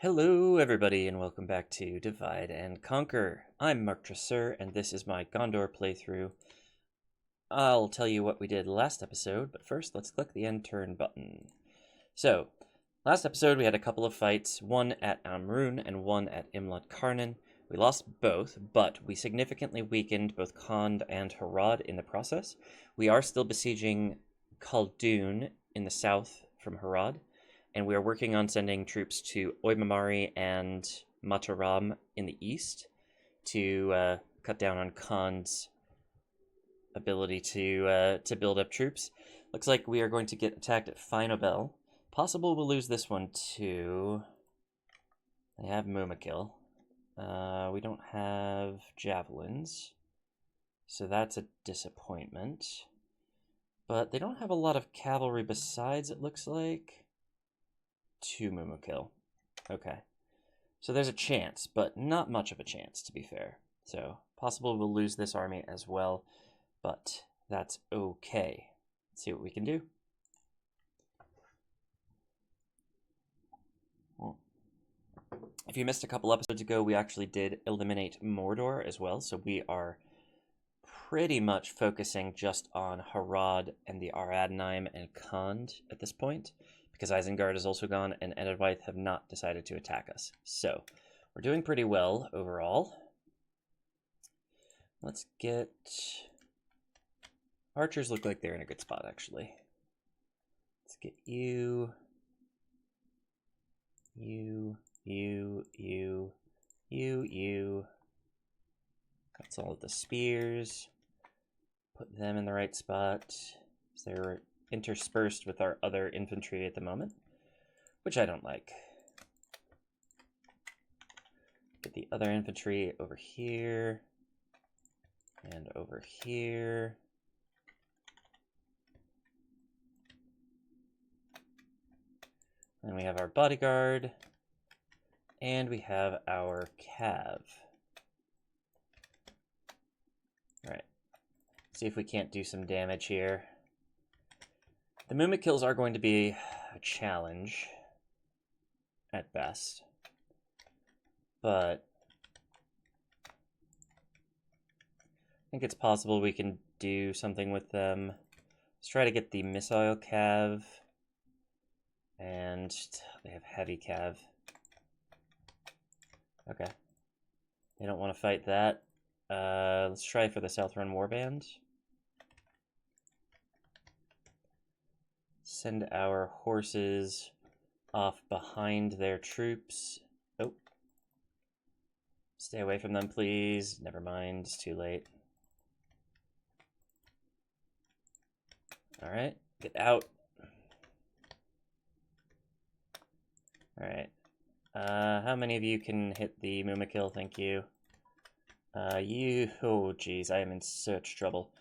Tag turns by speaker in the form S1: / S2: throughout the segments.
S1: Hello, everybody, and welcome back to Divide and Conquer. I'm Mark Tresseur, and this is my Gondor playthrough. I'll tell you what we did last episode, but first let's click the end turn button. So, last episode we had a couple of fights, one at Amrun and one at Imlat Karnan. We lost both, but we significantly weakened both Khand and Harad in the process. We are still besieging Khaldun in the south from Harad, and we are working on sending troops to Oibamari and Mataram in the east to cut down on Khan's ability to build up troops. Looks like we are going to get attacked at Finobel. Possible we'll lose this one too. They have Mumakil. We don't have javelins, so that's a disappointment. But they don't have a lot of cavalry besides, it looks like. 2 Mumakil. Okay. So there's a chance, but not much of a chance, to be fair. So, possible we'll lose this army as well, but that's okay. Let's see what we can do. Well, if you missed a couple episodes ago, we actually did eliminate Mordor as well, so we are pretty much focusing just on Harad and the Aradnaim and Khand at this point, because Isengard is also gone and Edelweith have not decided to attack us. So, we're doing pretty well overall. Let's get... Archers look like they're in a good spot, actually. Let's get you... You... That's all of the spears. Put them in the right spot. So they're interspersed with our other infantry at the moment, which I don't like. Get the other infantry over here and over here. Then we have our bodyguard and we have our cav. All right, see if we can't do some damage here. The Mumakils are going to be a challenge at best, but I think it's possible we can do something with them. Let's try to get the missile cav, and they have heavy cav. Okay, they don't want to fight that. Let's try for the South-Run Warband. Send our horses off behind their troops. Oh. Stay away from them, please. Never mind, it's too late. Alright, get out. Alright. How many of you can hit the Mumakil? Thank you. Oh geez, I am in such trouble.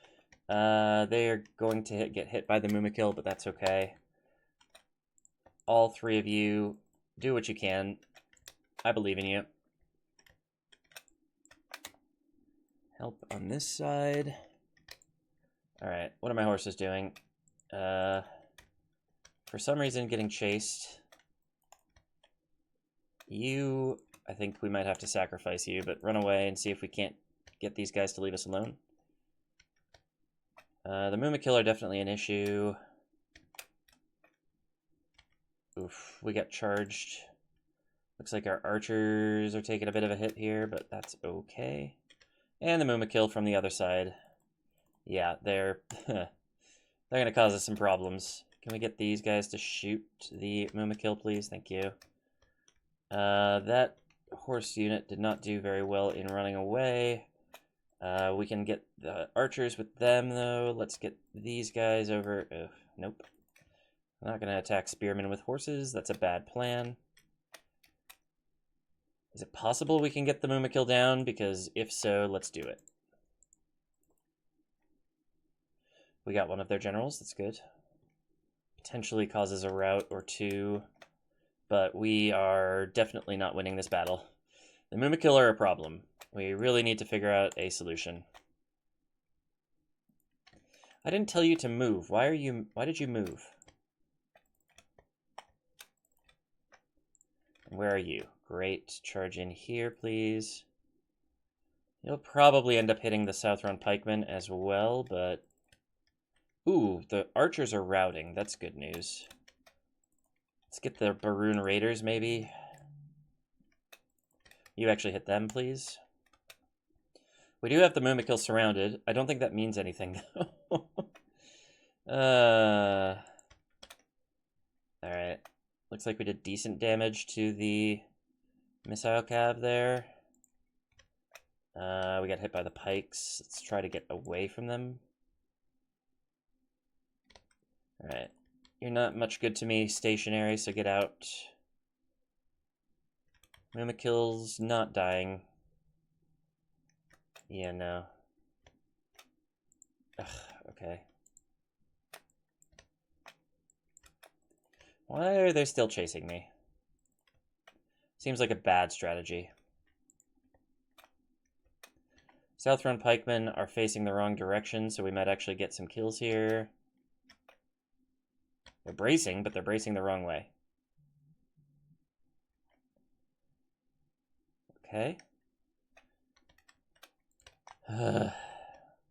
S1: They are going to get hit by the Mumakil, but that's okay. All 3 of you, do what you can. I believe in you. Help on this side. Alright, what are my horses doing? For some reason, getting chased. You, I think we might have to sacrifice you, but run away and see if we can't get these guys to leave us alone. The Mumakil are definitely an issue. Oof, we got charged. Looks like our archers are taking a bit of a hit here, but that's okay. And the Mumakil from the other side. Yeah, they're they're gonna cause us some problems. Can we get these guys to shoot the Mumakil, please? Thank you. That horse unit did not do very well in running away. We can get the archers with them, though. Let's get these guys over. Ugh, nope. I'm not going to attack spearmen with horses. That's a bad plan. Is it possible we can get the Mumakil down? Because if so, let's do it. We got one of their generals. That's good. Potentially causes a rout or two. But we are definitely not winning this battle. The Mumakil are a problem. We really need to figure out a solution. I didn't tell you to move. Why did you move? Where are you? Great. Charge in here, please. You'll probably end up hitting the Southron pikemen as well, but... Ooh, the archers are routing. That's good news. Let's get the Baroon Raiders, maybe. You actually hit them, please. We do have the Mumakil surrounded. I don't think that means anything, though. Alright. Looks like we did decent damage to the missile cab there. We got hit by the pikes. Let's try to get away from them. Alright. You're not much good to me stationary, so get out. Mumakil's not dying. Yeah, no. Ugh, okay. Why are they still chasing me? Seems like a bad strategy. Southron pikemen are facing the wrong direction, so we might actually get some kills here. They're bracing, but they're bracing the wrong way. Okay.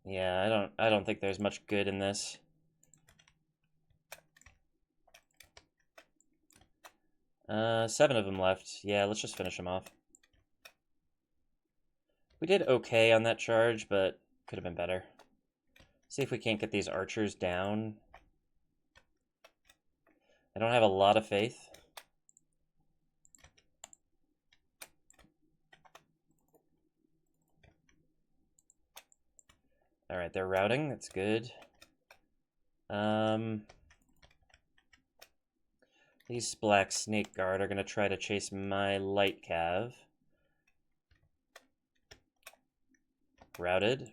S1: Yeah, I don't think there's much good in this. Seven of them left. Yeah, let's just finish them off. We did okay on that charge, but could have been better. See if we can't get these archers down. I don't have a lot of faith. Alright, they're routing. That's good. These Black Snake Guard are going to try to chase my light cav. Routed.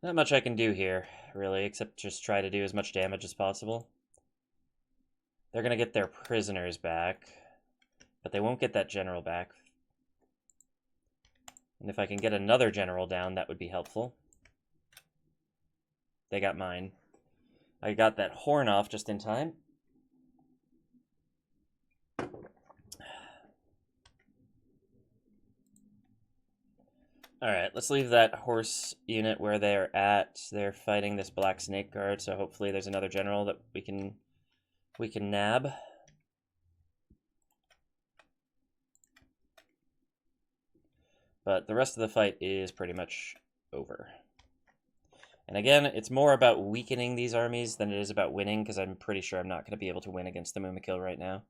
S1: Not much I can do here, really, except just try to do as much damage as possible. They're going to get their prisoners back, but they won't get that general back. And if I can get another general down, that would be helpful. They got mine. I got that horn off just in time. Alright, let's leave that horse unit where they're at. They're fighting this Black Snake Guard, so hopefully there's another general that we can nab. But the rest of the fight is pretty much over. And again, it's more about weakening these armies than it is about winning, because I'm pretty sure I'm not going to be able to win against the Mumakil right now.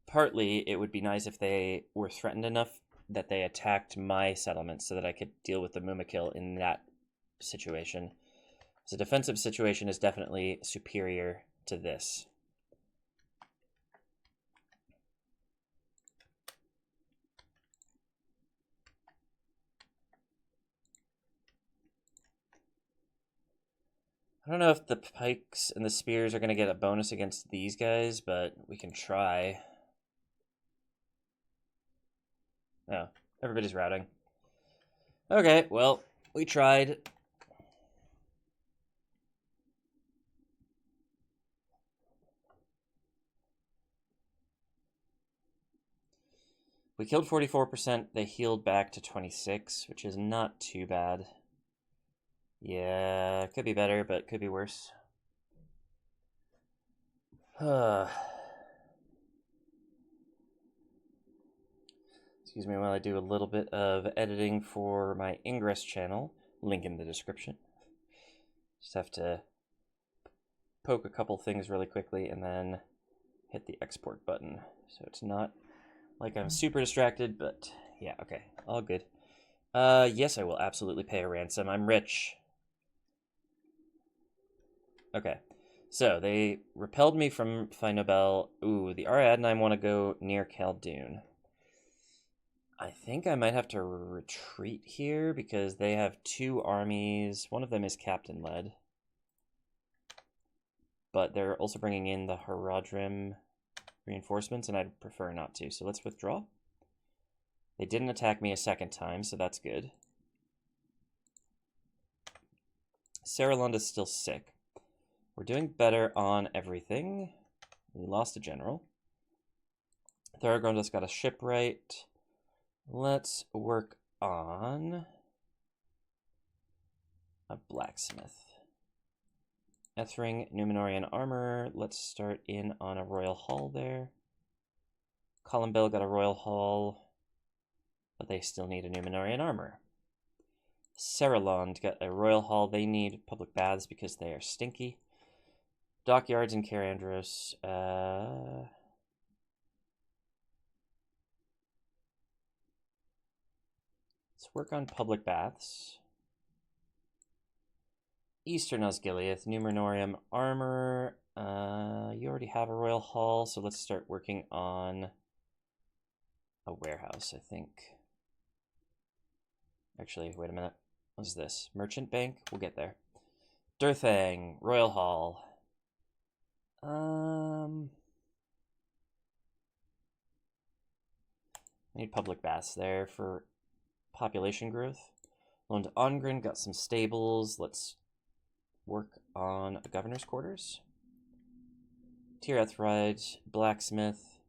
S1: Partly, it would be nice if they were threatened enough that they attacked my settlement so that I could deal with the Mumakil in that situation. So the defensive situation is definitely superior to this. I don't know if the pikes and the spears are going to get a bonus against these guys, but we can try. Oh, everybody's routing. Okay, well, we tried. We killed 44%, they healed back to 26, which is not too bad. Yeah, could be better, but could be worse. Excuse me while I do a little bit of editing for my Ingress channel. Link in the description. Just have to poke a couple things really quickly and then hit the export button. So it's not like I'm super distracted, but yeah, okay, all good. Yes, I will absolutely pay a ransom. I'm rich. Okay, so they repelled me from Finobel. Ooh, the Ariadne want to go near Khaldun. I think I might have to retreat here because they have two armies. One of them is captain-led. But they're also bringing in the Haradrim reinforcements, and I'd prefer not to. So let's withdraw. They didn't attack me a second time, so that's good. Saralond is still sick. We're doing better on everything. We lost a general. Tharagrondost got a shipwright. Let's work on a blacksmith. Ethring, Numenorian armor. Let's start in on a royal hall there. Columbell got a royal hall, but they still need a Numenorian armor. Saralond got a royal hall. They need public baths because they are stinky. Dockyards in Carandros. Let's work on public baths. Eastern Osgiliath, Numenorium armor. You already have a royal hall, so let's start working on a warehouse, I think. Actually, wait a minute. What's this? Merchant Bank? We'll get there. Durthang, royal hall. I need public baths there for population growth. Loan to Ongren, got some stables. Let's work on the governor's quarters. Tirethrid, blacksmith.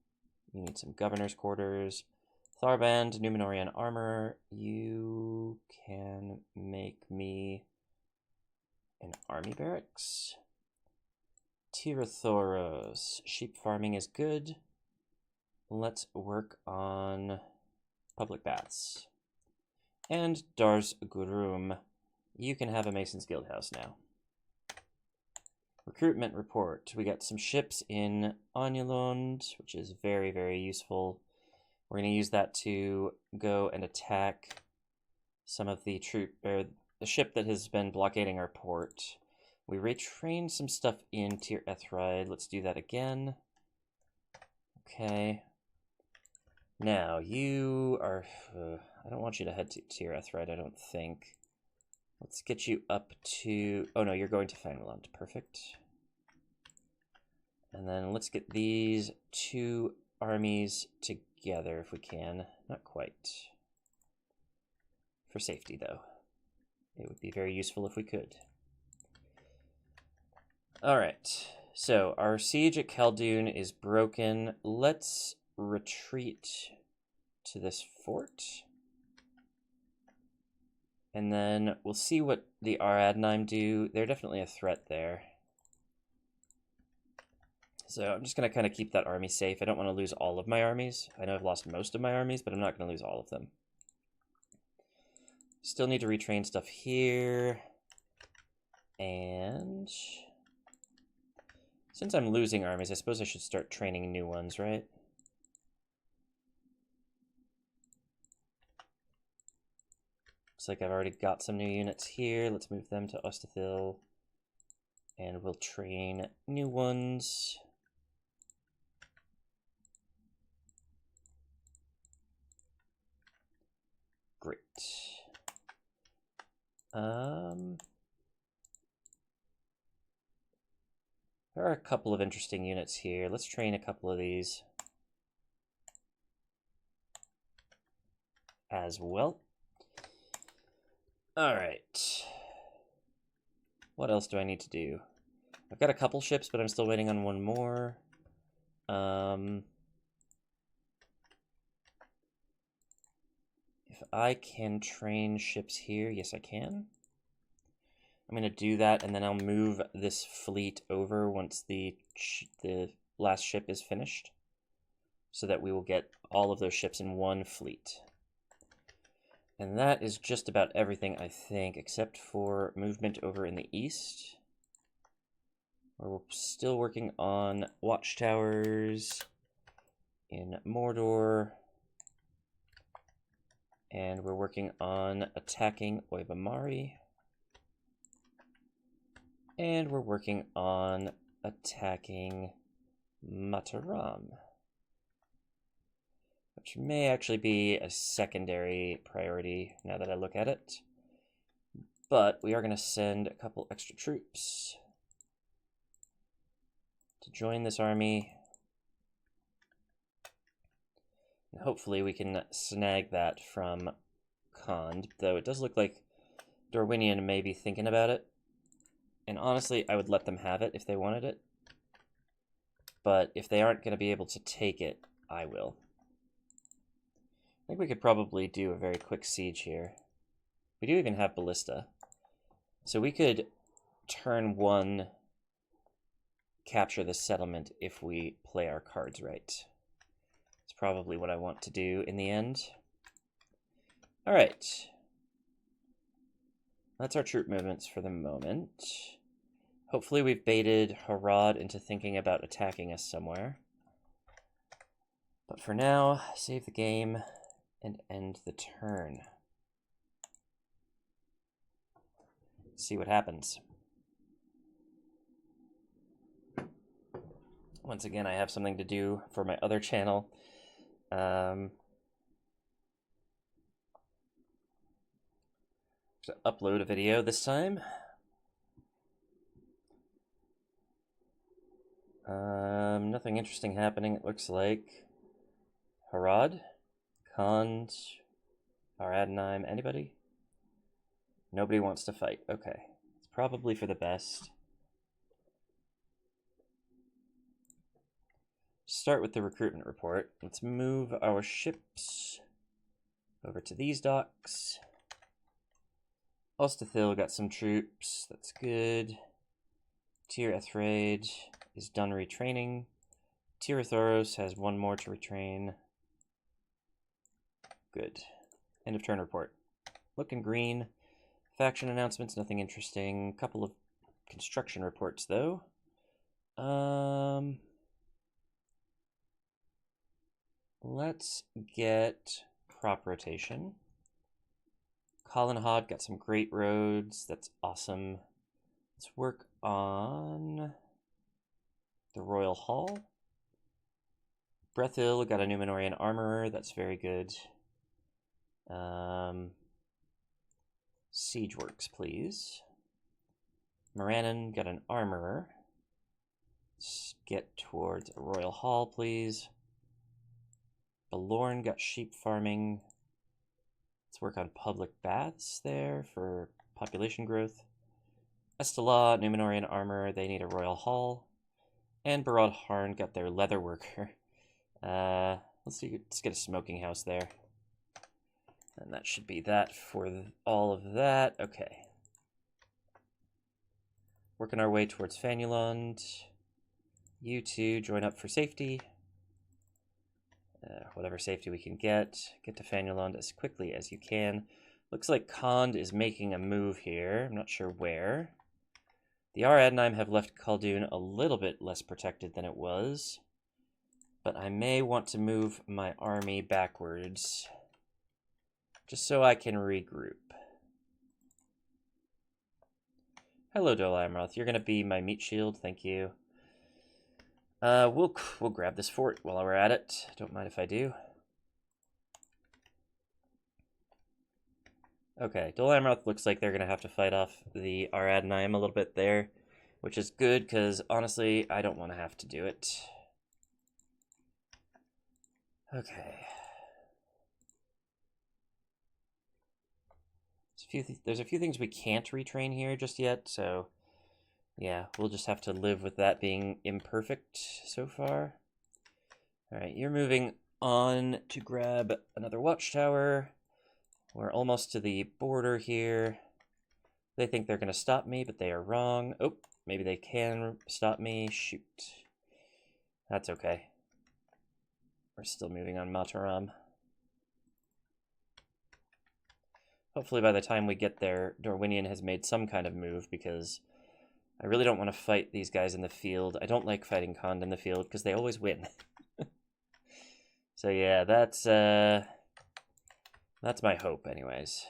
S1: You need some governor's quarters. Tharband, Numenorian armor. You can make me an army barracks. Tirathoros, sheep farming is good. Let's work on public baths. And Dars Gurum, you can have a Mason's Guild house now. Recruitment report. We got some ships in Onulond, which is very, very useful. We're going to use that to go and attack some of the the ship that has been blockading our port. We retrained some stuff in Tir-Ethride. Let's do that again. Okay. Now, you are... I don't want you to head to Tir-Ethride, I don't think. Let's get you up to... Oh no, you're going to Fangland. Perfect. And then let's get these two armies together if we can. Not quite. For safety, though. It would be very useful if we could. Alright, so our siege at Khaldun is broken. Let's retreat to this fort. And then we'll see what the Aradnaim do. They're definitely a threat there. So I'm just going to kind of keep that army safe. I don't want to lose all of my armies. I know I've lost most of my armies, but I'm not going to lose all of them. Still need to retrain stuff here. And... since I'm losing armies, I suppose I should start training new ones, right? Looks like I've already got some new units here. Let's move them to Ostathil. And we'll train new ones. Great. There are a couple of interesting units here. Let's train a couple of these as well. Alright. What else do I need to do? I've got a couple ships, but I'm still waiting on one more. If I can train ships here, yes I can. I'm going to do that, and then I'll move this fleet over once the last ship is finished, so that we will get all of those ships in one fleet. And that is just about everything, I think, except for movement over in the east, where we're still working on watchtowers in Mordor, and we're working on attacking Oibamari. And we're working on attacking Mataram, which may actually be a secondary priority now that I look at it. But we are going to send a couple extra troops to join this army. And hopefully we can snag that from Khand, though it does look like Dorwinion may be thinking about it. And honestly, I would let them have it if they wanted it. But if they aren't going to be able to take it, I will. I think we could probably do a very quick siege here. We do even have ballista. So we could turn 1 capture the settlement if we play our cards right. It's probably what I want to do in the end. All right. That's our troop movements for the moment. Hopefully we've baited Harad into thinking about attacking us somewhere. But for now, save the game and end the turn. See what happens. Once again, I have something to do for my other channel. To upload a video this time. Nothing interesting happening, it looks like. Harad? Khand? Aradnaim? Anybody? Nobody wants to fight. Okay. It's probably for the best. Start with the recruitment report. Let's move our ships over to these docks. Ulstathil got some troops. That's good. Tir Ethraid is done retraining. Tirathoros has 1 more to retrain. Good. End of turn report. Looking green. Faction announcements, nothing interesting. Couple of construction reports, though. Let's get crop rotation. Colin Hod got some great roads. That's awesome. Let's work on the Royal Hall. Brethil got a Numenorian armorer. That's very good. Siege works, please. Morannon got an armorer. Let's get towards a Royal Hall, please. Balorn got sheep farming. Let's work on public baths there for population growth. Estala, Numenorian armor, they need a Royal Hall. And Barad Harn got their leather worker. Let's get a smoking house there. And that should be that for all of that. Okay. Working our way towards Fanulund. You two join up for safety. Whatever safety we can get. Get to Fanulund as quickly as you can. Looks like Khand is making a move here. I'm not sure where. The Aradnaim have left Khaldun a little bit less protected than it was. But I may want to move my army backwards. Just so I can regroup. Hello, Dol Amroth. You're going to be my meat shield. Thank you. We'll grab this fort while we're at it. Don't mind if I do. Okay, Dol Amroth looks like they're going to have to fight off the Aradnaim a little bit there, which is good because, honestly, I don't want to have to do it. Okay. There's a few things we can't retrain here just yet, so yeah, we'll just have to live with that being imperfect so far. Alright, you're moving on to grab another watchtower. We're almost to the border here. They think they're going to stop me, but they are wrong. Oh, maybe they can stop me. Shoot. That's okay. We're still moving on Mataram. Hopefully by the time we get there, Dorwinion has made some kind of move, because I really don't want to fight these guys in the field. I don't like fighting Khand in the field, because they always win. So yeah, that's my hope anyways.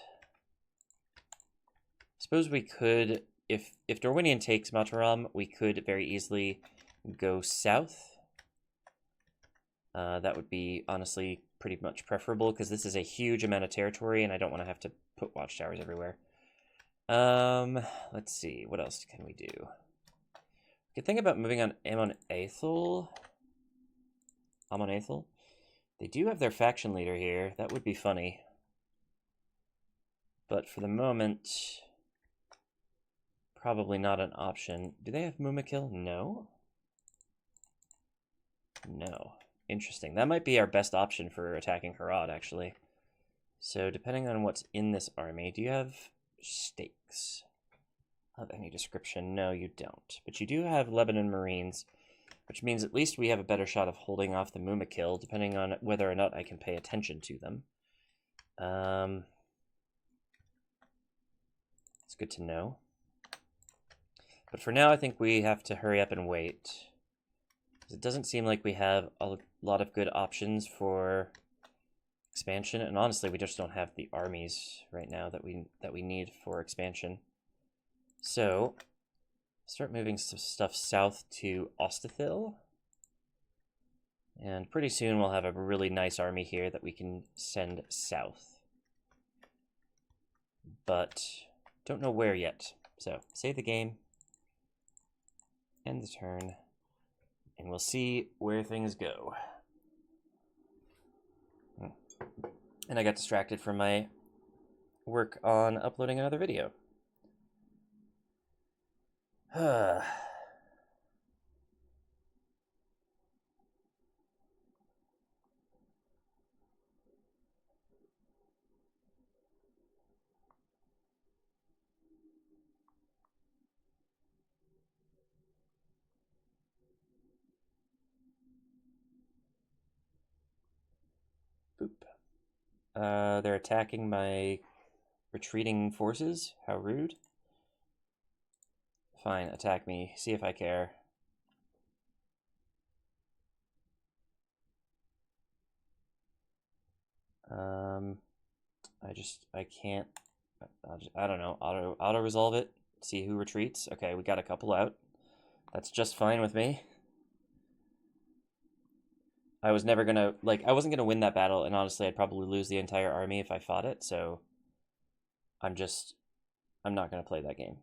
S1: Suppose we could, if Dorwinion takes Mataram, we could very easily go south. That would be, honestly, pretty much preferable, because this is a huge amount of territory, and I don't want to have to put watchtowers everywhere. Let's see, what else can we do? Good thing about moving on Amon Aethel. They do have their faction leader here. That would be funny. But for the moment, probably not an option. Do they have Mumakil? No. No. Interesting. That might be our best option for attacking Harad, actually. So, depending on what's in this army, do you have stakes of any description? No, you don't. But you do have Lebanon Marines, which means at least we have a better shot of holding off the Mumakil, depending on whether or not I can pay attention to them. It's good to know. But for now, I think we have to hurry up and wait. It doesn't seem like we have a lot of good options for expansion, and honestly, we just don't have the armies right now that we need for expansion. So, start moving some stuff south to Ostathil, and pretty soon we'll have a really nice army here that we can send south. But don't know where yet. So, save the game, end the turn, and we'll see where things go. And I got distracted from my work on uploading another video. Boop. They're attacking my retreating forces? How rude. Fine, attack me. See if I care. I can't, I don't know, auto resolve it, see who retreats. Okay, we got a couple out. That's just fine with me. I was never gonna, I wasn't gonna win that battle, and honestly, I'd probably lose the entire army if I fought it, so I'm not gonna play that game.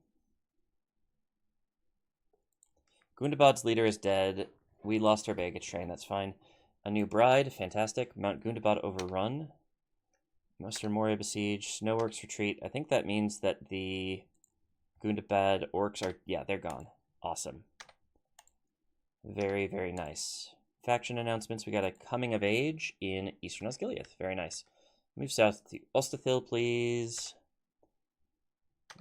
S1: Gundabad's leader is dead. We lost our baggage train, that's fine. A new bride, fantastic. Mount Gundabad overrun. Western Moria besieged. Snow Orcs retreat. I think that means that the Gundabad orcs are, yeah, they're gone. Awesome. Very, very nice. Faction announcements. We got a coming of age in Eastern Osgiliath. Very nice. Move south to Ostathil, please.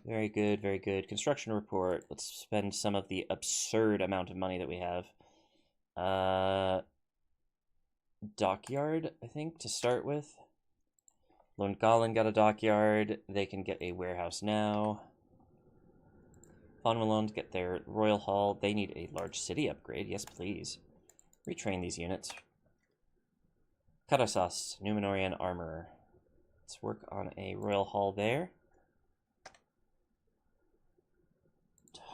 S1: Very good, very good. Construction report. Let's spend some of the absurd amount of money that we have. Dockyard, I think, to start with. Lone Golan got a dockyard. They can get a warehouse now. Thonwalond get their royal hall. They need a large city upgrade. Yes, please. Retrain these units. Karasas, Numenorian armorer. Let's work on a royal hall there.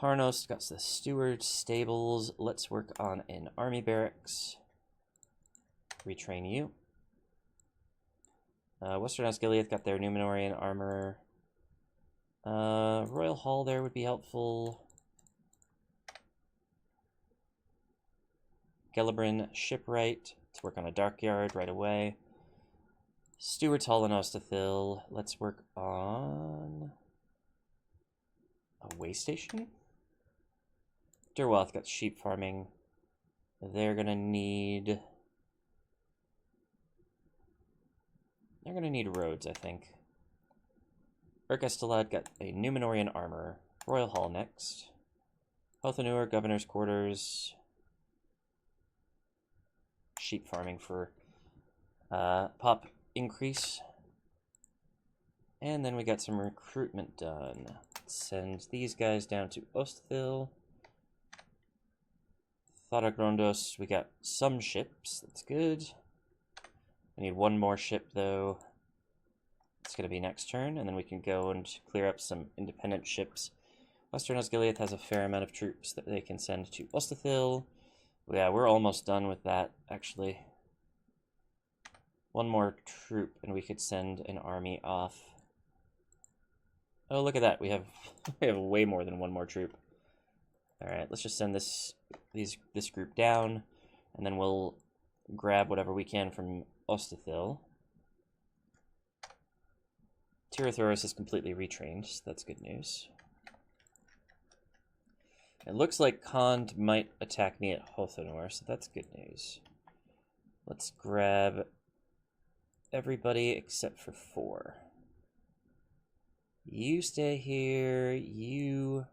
S1: Tarnost got the steward stables. Let's work on an army barracks. Retrain you. Western Osgiliath got their Numenorian armor. Royal Hall there would be helpful. Gelibrin Shipwright. Let's work on a Darkyard right away. Steward's Hall in Ostathil. Let's work on a way station. Durwath got sheep farming. They're gonna need roads, I think. Urkestalad got a Numenorian armor. Royal Hall next. Hothanur, Governor's Quarters. Sheep farming for pop increase. And then we got some recruitment done. Let's send these guys down to Ostathil. Tharagrondost, we got some ships. That's good. I need one more ship, though. It's going to be next turn, and then we can go and clear up some independent ships. Western Osgiliath has a fair amount of troops that they can send to Ostathil. Yeah, we're almost done with that, actually. One more troop, and we could send an army off. Oh, look at that. We have way more than one more troop. All right, let's just send this group down, and then we'll grab whatever we can from Ostathil. Tirathoros is completely retrained, so that's good news. It looks like Khand might attack me at Hothanor, so that's good news. Let's grab everybody except for 4. You stay here, you,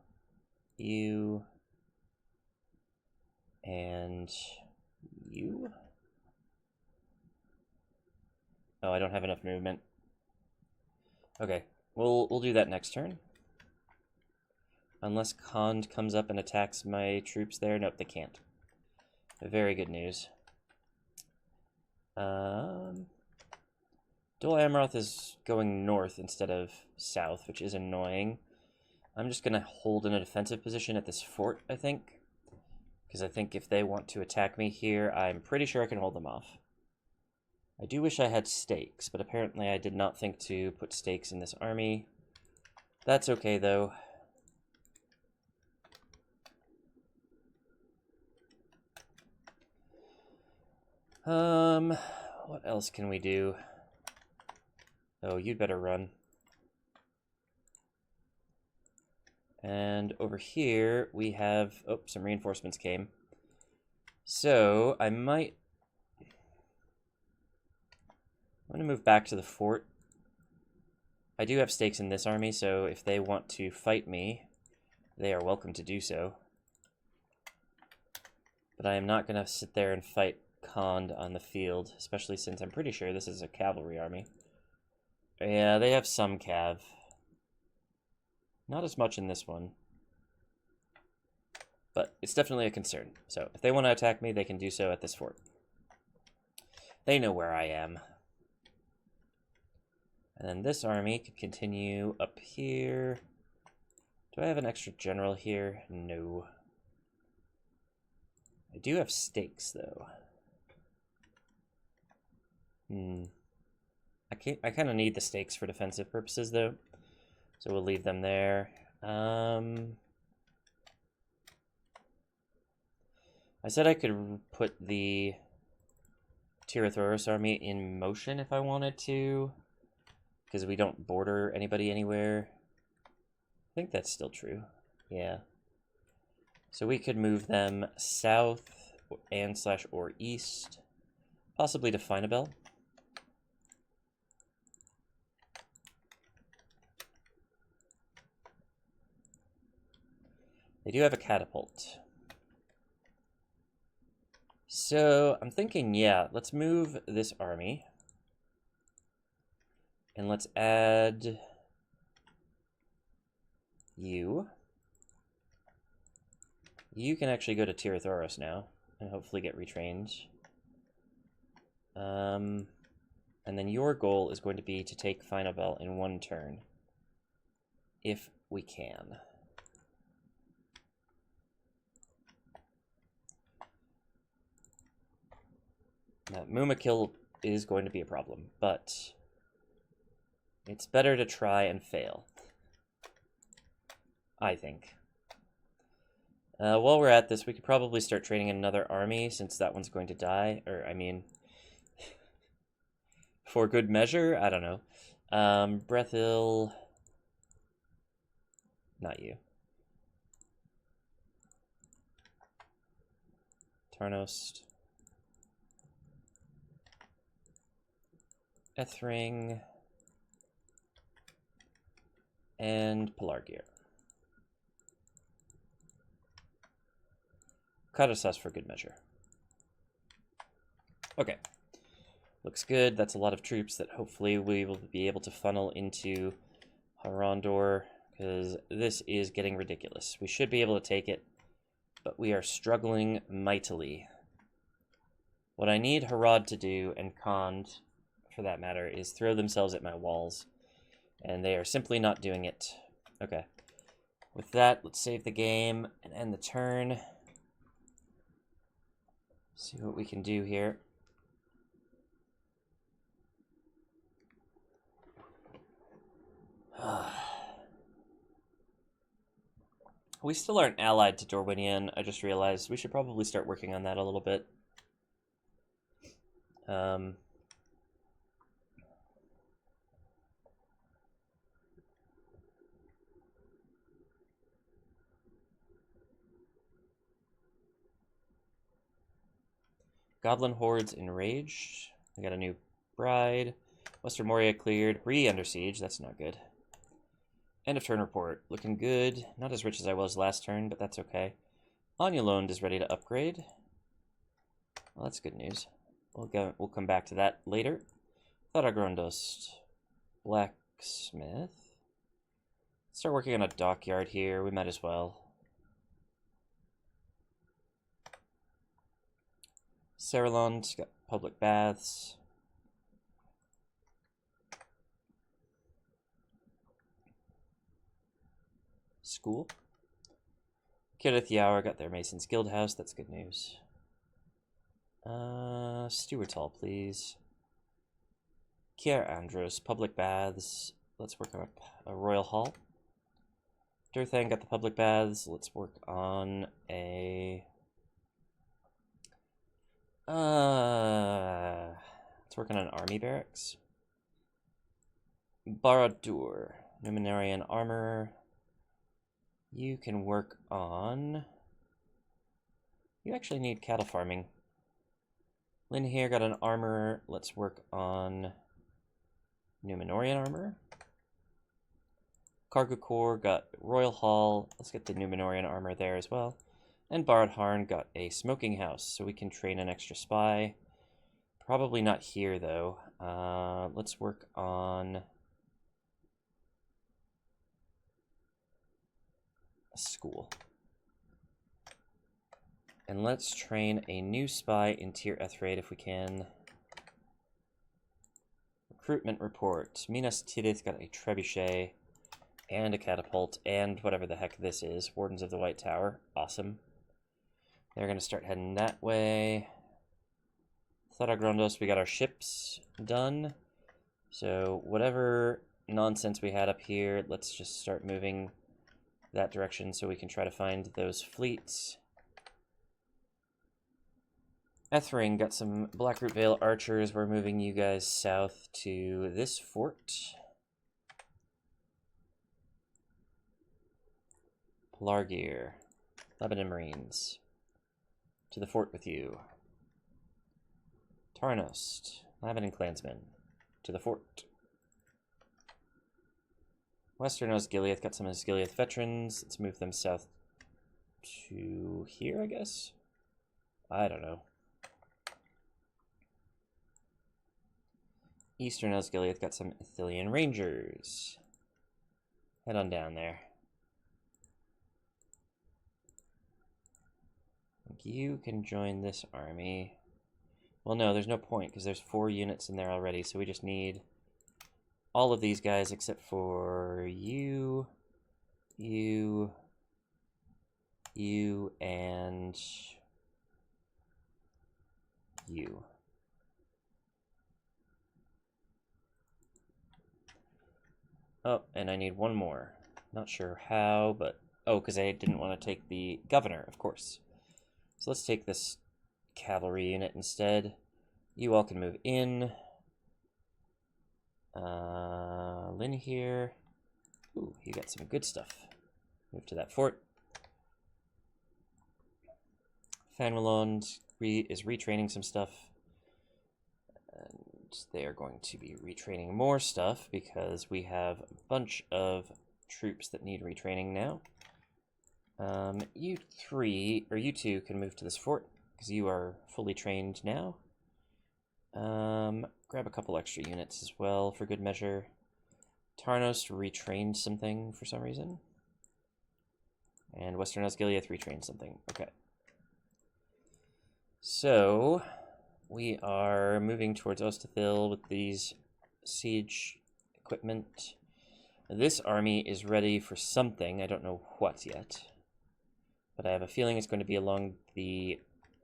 S1: and you? Oh, I don't have enough movement. Okay, we'll do that next turn. Unless Khand comes up and attacks my troops there. Nope, they can't. Very good news. Dol Amroth is going north instead of south, which is annoying. I'm just going to hold in a defensive position at this fort, I think. Because I think if they want to attack me here, I'm pretty sure I can hold them off. I do wish I had stakes, but apparently I did not think to put stakes in this army. That's okay, though. What else can we do? Oh, you'd better run. And over here, we have... Oh, some reinforcements came. So, I'm going to move back to the fort. I do have stakes in this army, so if they want to fight me, they are welcome to do so. But I am not going to sit there and fight Khand on the field, especially since I'm pretty sure this is a cavalry army. Yeah, they have some cav. Not as much in this one. But it's definitely a concern. So if they want to attack me, they can do so at this fort. They know where I am. And then this army could continue up here. Do I have an extra general here? No. I do have stakes, though. I kind of need the stakes for defensive purposes, though. So we'll leave them there. I said I could put the Tirathoros army in motion if I wanted to, because we don't border anybody anywhere. I think that's still true. Yeah. So we could move them south and / or east, possibly to Finabel. They do have a catapult. So I'm thinking, yeah, let's move this army. And let's add you. You can actually go to Tirathoros now and hopefully get retrained. And then your goal is going to be to take Finabel in 1 turn. If we can. Now, Mumakil is going to be a problem, but it's better to try and fail, I think. While we're at this, we could probably start training another army, since that one's going to die. Or, I mean, for good measure? I don't know. Brethil... Not you. Tarnost. Ethring. And Pelargir. Kadasas for good measure. Okay. Looks good. That's a lot of troops that hopefully we will be able to funnel into Harondor, because this is getting ridiculous. We should be able to take it, but we are struggling mightily. What I need Harad to do, and Khand, for that matter, is throw themselves at my walls. And they are simply not doing it. Okay. With that, let's save the game and end the turn. See what we can do here. We still aren't allied to Dorwinian. I just realized we should probably start working on that a little bit. Goblin hordes enraged. We got a new bride. Western Moria cleared. Under siege. That's not good. End of turn report. Looking good. Not as rich as I was last turn, but that's okay. Anya Loaned is ready to upgrade. Well, that's good news. We'll come back to that later. Tharagrondost. Blacksmith. Start working on a dockyard here. We might as well. Saralon's got public baths. School. Kirith Yaur got their Mason's Guild House. That's good news. Stewart's Hall, please. Kier Andros, public baths. Let's work on a royal hall. Durthang got the public baths. Let's work on a... let's work on an army barracks. Barad-dûr, Numenorian armor. You can work on... You actually need cattle farming. Lynn here got an armor. Let's work on Numenorian armor. Cargo Corps got Royal Hall. Let's get the Numenorian armor there as well. And Barad Harn got a smoking house, so we can train an extra spy. Probably not here, though. Let's work on a school. And let's train a new spy in Tir Ethraid if we can. Recruitment report. Minas Tirith got a trebuchet and a catapult and whatever the heck this is. Wardens of the White Tower. Awesome. They're going to start heading that way. Tharagrondost, we got our ships done. So whatever nonsense we had up here, let's just start moving that direction so we can try to find those fleets. Ethring got some Blackroot Vale archers. We're moving you guys south to this fort. Pelargir, Lebanon Marines. To the fort with you. Tarnost, Lebanon Clansmen. To the fort. Western Osgiliath got some Osgiliath veterans. Let's move them south to here, I guess? I don't know. Eastern Osgiliath got some Ithilien Rangers. Head on down there. You can join this army. Well, no, there's no point because there's 4 units in there already, so we just need all of these guys except for you, you, and you. Oh, and I need one more. Not sure how, but... Oh, because I didn't want to take the governor, of course. So let's take this cavalry unit instead. You all can move in. Lynn here. Ooh, you got some good stuff. Move to that fort. Fanwalond is retraining some stuff. And they are going to be retraining more stuff because we have a bunch of troops that need retraining now. You two can move to this fort because you are fully trained now. Grab a couple extra units as well for good measure. Tarnost retrained something for some reason. And Western Osgiliath retrained something. Okay. So, we are moving towards Ostathil with these siege equipment. This army is ready for something. I don't know what yet. But I have a feeling it's going to be along the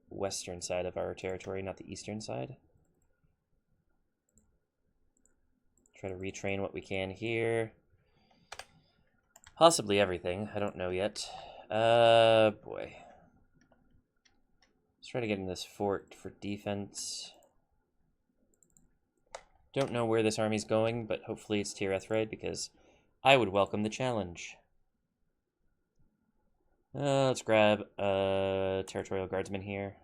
S1: western side of our territory, not the eastern side. Try to retrain what we can here. Possibly everything. I don't know yet. Boy. Let's try to get in this fort for defense. Don't know where this army's going, but hopefully it's Tir Ethraid because I would welcome the challenge. Let's grab a territorial guardsman here.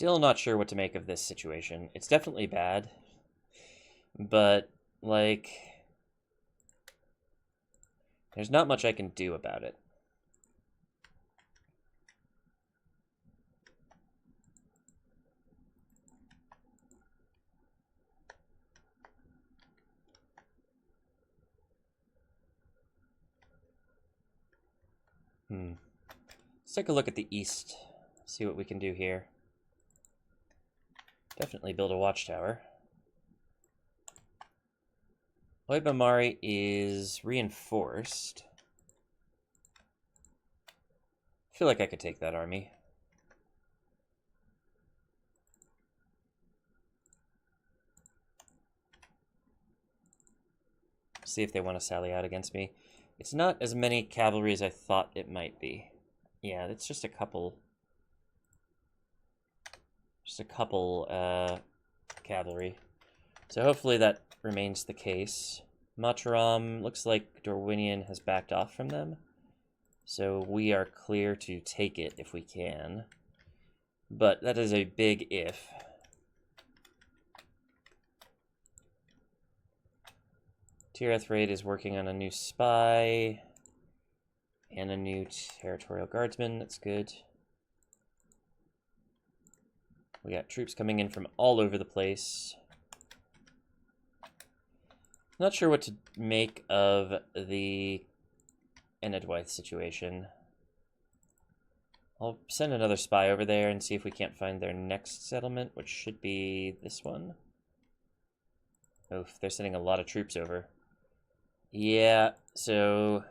S1: Still not sure what to make of this situation. It's definitely bad, but, like, there's not much I can do about it. Let's take a look at the east, see what we can do here. Definitely build a watchtower. Oibamari is reinforced. I feel like I could take that army. See if they want to sally out against me. It's not as many cavalry as I thought it might be. Yeah, it's just a couple. Cavalry. So hopefully that remains the case. Mataram looks like Dorwinian has backed off from them. So we are clear to take it if we can. But that is a big if. Tirith Raid is working on a new spy and a new territorial guardsman. That's good. We got troops coming in from all over the place. Not sure what to make of the Enedwythe situation. I'll send another spy over there and see if we can't find their next settlement, which should be this one. Oof, they're sending a lot of troops over. Yeah, so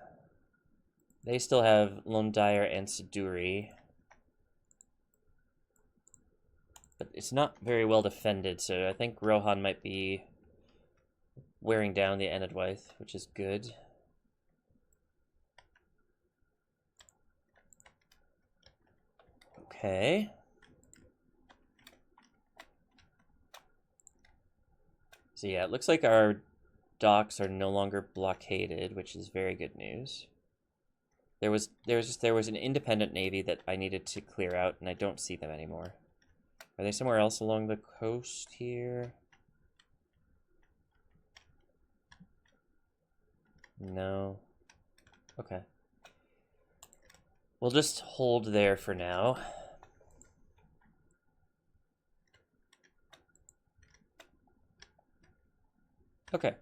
S1: they still have Londire and Siduri. But it's not very well defended, so I think Rohan might be wearing down the Enedwythe, which is good. Okay. So yeah, it looks like our docks are no longer blockaded, which is very good news. There was an independent navy that I needed to clear out, and I don't see them anymore. Are they somewhere else along the coast here? No. Okay. We'll just hold there for now. Okay.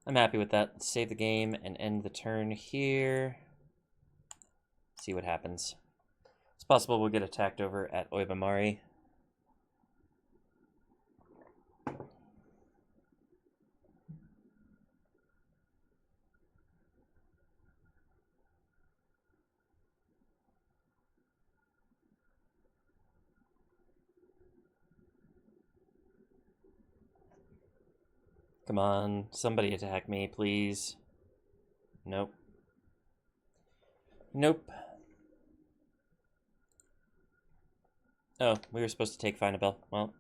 S1: I'm happy with that. Let's save the game and end the turn here. See what happens. It's possible we'll get attacked over at Oibamari. Come on, somebody attack me, please. Nope. Nope. Oh, we were supposed to take Finabel. Well,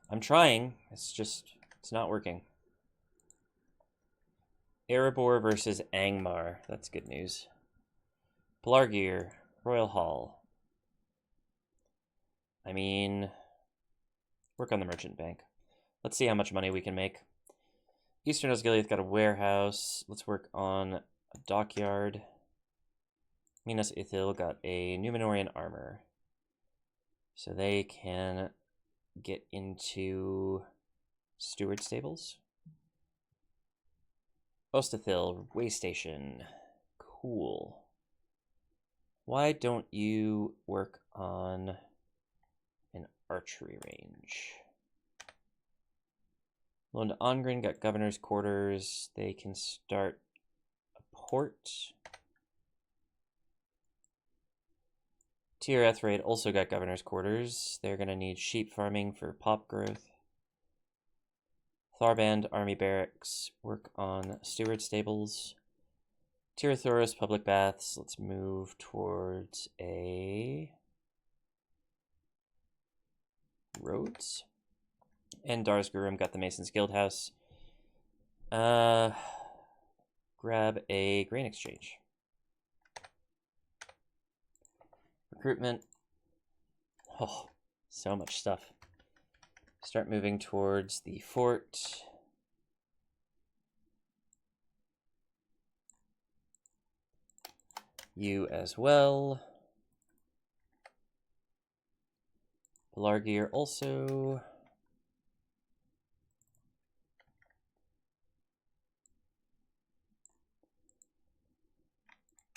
S1: I'm trying. It's not working. Erebor versus Angmar. That's good news. Pelargir, Royal Hall. I mean, work on the merchant bank. Let's see how much money we can make. Eastern Osgiliath got a warehouse. Let's work on a dockyard. Minas Ithil got a Numenorian armor. So they can get into steward stables. Ostathil, way station. Cool. Why don't you work on an archery range? Lond Ongren got governor's quarters. They can start a port. Tir Ethrade also got governor's quarters. They're going to need sheep farming for pop growth. Tharband army barracks. Work on steward stables. Tirathoros public baths. Let's move towards a roads. And Darsgurum got the Mason's Guildhouse. Grab a grain exchange. Recruitment. Oh, So much stuff. Start moving towards the fort. You as well. Pelargir also.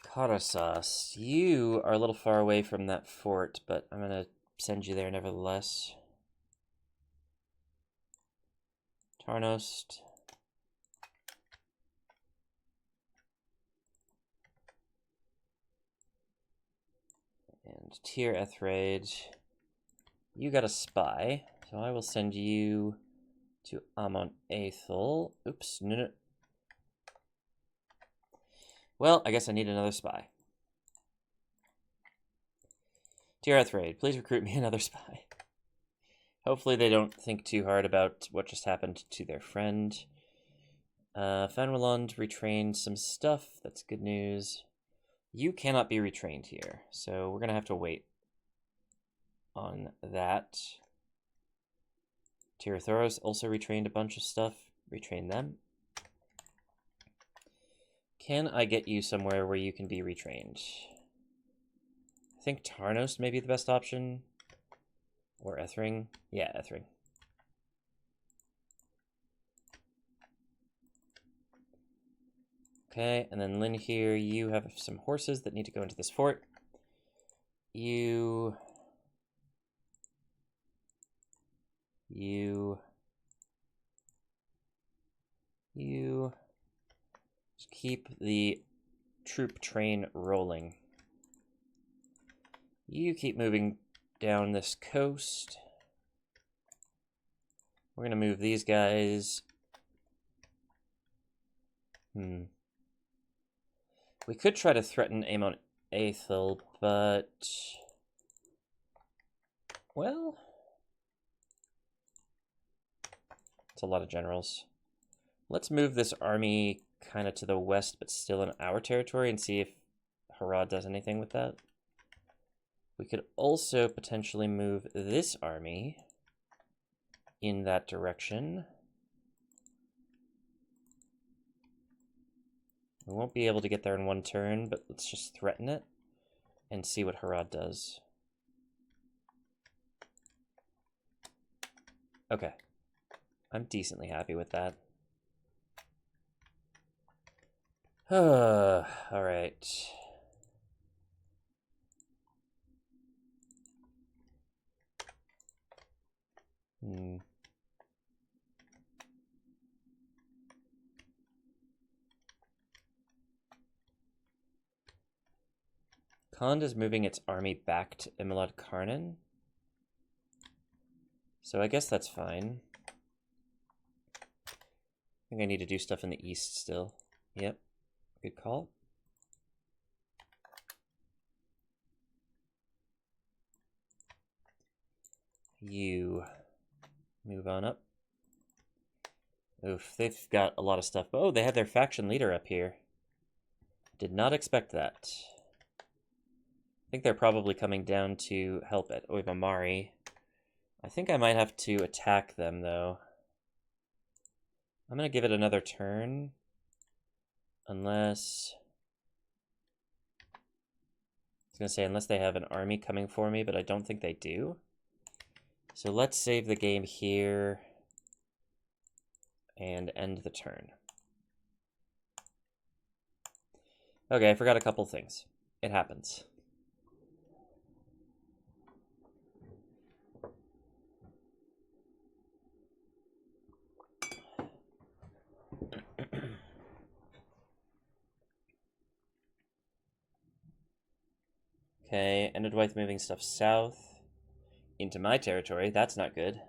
S1: Karasas, you are a little far away from that fort, but I'm gonna send you there nevertheless. Tarnost. And Tyr Ethraid. You got a spy, so I will send you to Amon Aethel. Oops, no. Well, I guess I need another spy. Tyr Ethraid, please recruit me another spy. Hopefully they don't think too hard about what just happened to their friend. Fanwalund retrained some stuff. That's good news. You cannot be retrained here, so we're going to have to wait on that. Tirathoros also retrained a bunch of stuff. Retrain them. Can I get you somewhere where you can be retrained? I think Tarnost may be the best option. Or Ethring. Yeah, Ethring. Okay, and then Lynn here, you have some horses that need to go into this fort. You just keep the troop train rolling. You keep moving down this coast. We're gonna move these guys. We could try to threaten Amon Aethel, but well, it's a lot of generals. Let's move this army kind of to the west, but still in our territory, and see if Harad does anything with that. We could also potentially move this army in that direction. We won't be able to get there in one turn, but let's just threaten it and see what Harad does. Okay. I'm decently happy with that. Alright. Khand is moving its army back to Imilad Karnan. So I guess that's fine. I think I need to do stuff in the east still. Yep. Good call. You move on up. Oof, they've got a lot of stuff. Oh, they have their faction leader up here. Did not expect that. I think they're probably coming down to help at Oibamari. I think I might have to attack them, though. I'm going to give it another turn. Unless... I was going to say, unless they have an army coming for me, but I don't think they do. So let's save the game here and end the turn. Okay, I forgot a couple things. It happens. Okay, Endedwythe moving stuff south into my territory. That's not good.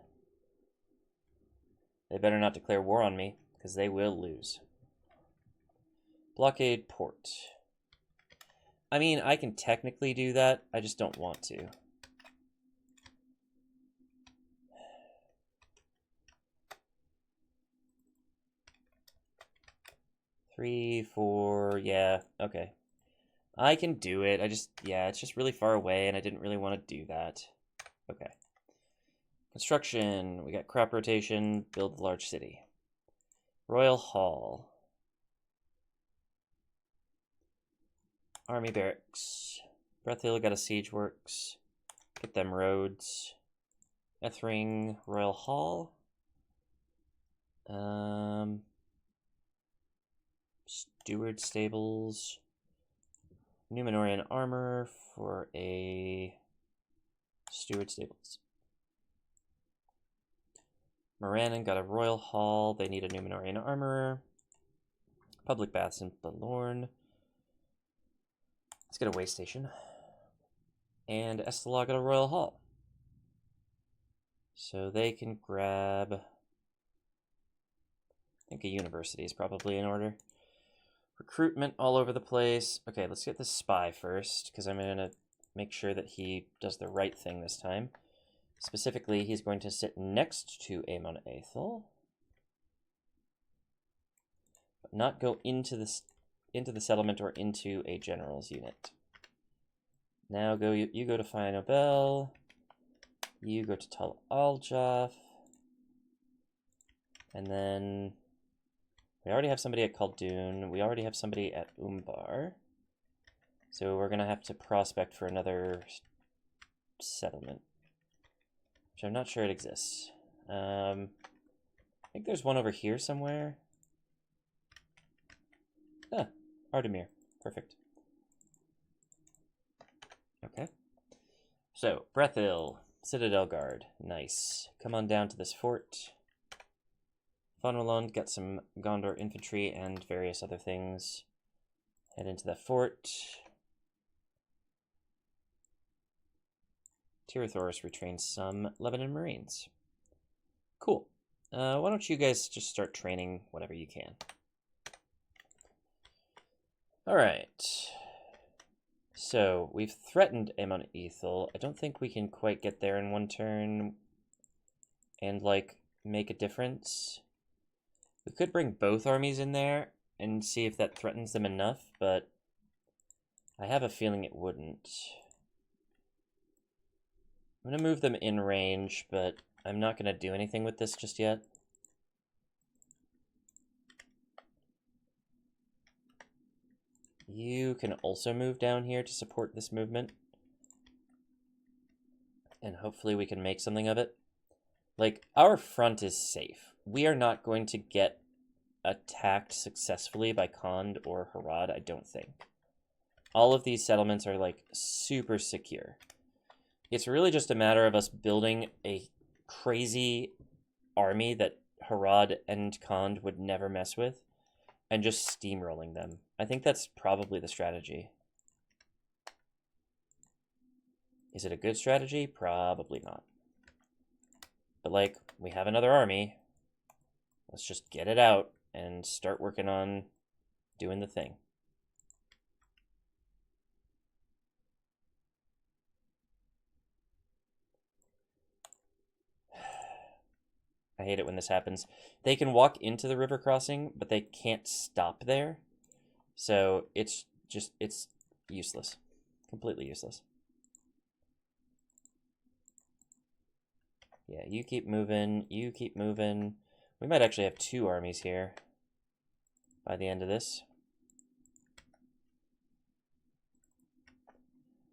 S1: They better not declare war on me, because they will lose. Blockade port. I mean, I can technically do that. I just don't want to. Three, four, yeah, okay. I can do it. Yeah, it's just really far away, and I didn't really want to do that. Okay. Construction. We got crop rotation. Build a large city. Royal Hall. Army barracks. Brethil got a siege works. Get them roads. Ethring, Royal Hall. Steward stables. Numenorian armor for a steward stables. Morannon got a Royal Hall. They need a Numenorian armorer. Public baths in Balorn. Let's get a way station. And Estelag got a Royal Hall. So they can grab... I think a university is probably in order. Recruitment all over the place. Okay, let's get this spy first, because I'm going to make sure that he does the right thing this time. Specifically, he's going to sit next to Aemon Aethel, but not go into the settlement or into a general's unit. Now you go to Fionobel. You go to Tal Aljaf. And then we already have somebody at Khaldun. We already have somebody at Umbar. So we're going to have to prospect for another settlement, which I'm not sure it exists. I think there's one over here somewhere. Ah, Ardamir. Perfect. Okay. So, Brethil, Citadel Guard. Nice. Come on down to this fort. Fonwalland got some Gondor infantry and various other things. Head into that fort. Tirathoris retrains some Lebanon Marines. Cool. Why don't you guys just start training whatever you can. Alright. So, we've threatened Aemon Aethel. I don't think we can quite get there in one turn and, like, make a difference. We could bring both armies in there and see if that threatens them enough, but I have a feeling it wouldn't. I'm going to move them in range, but I'm not going to do anything with this just yet. You can also move down here to support this movement. And hopefully we can make something of it. Like, our front is safe. We are not going to get attacked successfully by Khand or Harad, I don't think. All of these settlements are, like, super secure. It's really just a matter of us building a crazy army that Harad and Khand would never mess with, and just steamrolling them. I think that's probably the strategy. Is it a good strategy? Probably not. But, like, we have another army. Let's just get it out and start working on doing the thing. I hate it when this happens. They can walk into the river crossing, but they can't stop there. So it's useless. Completely useless. Yeah, you keep moving. You keep moving. We might actually have two armies here by the end of this,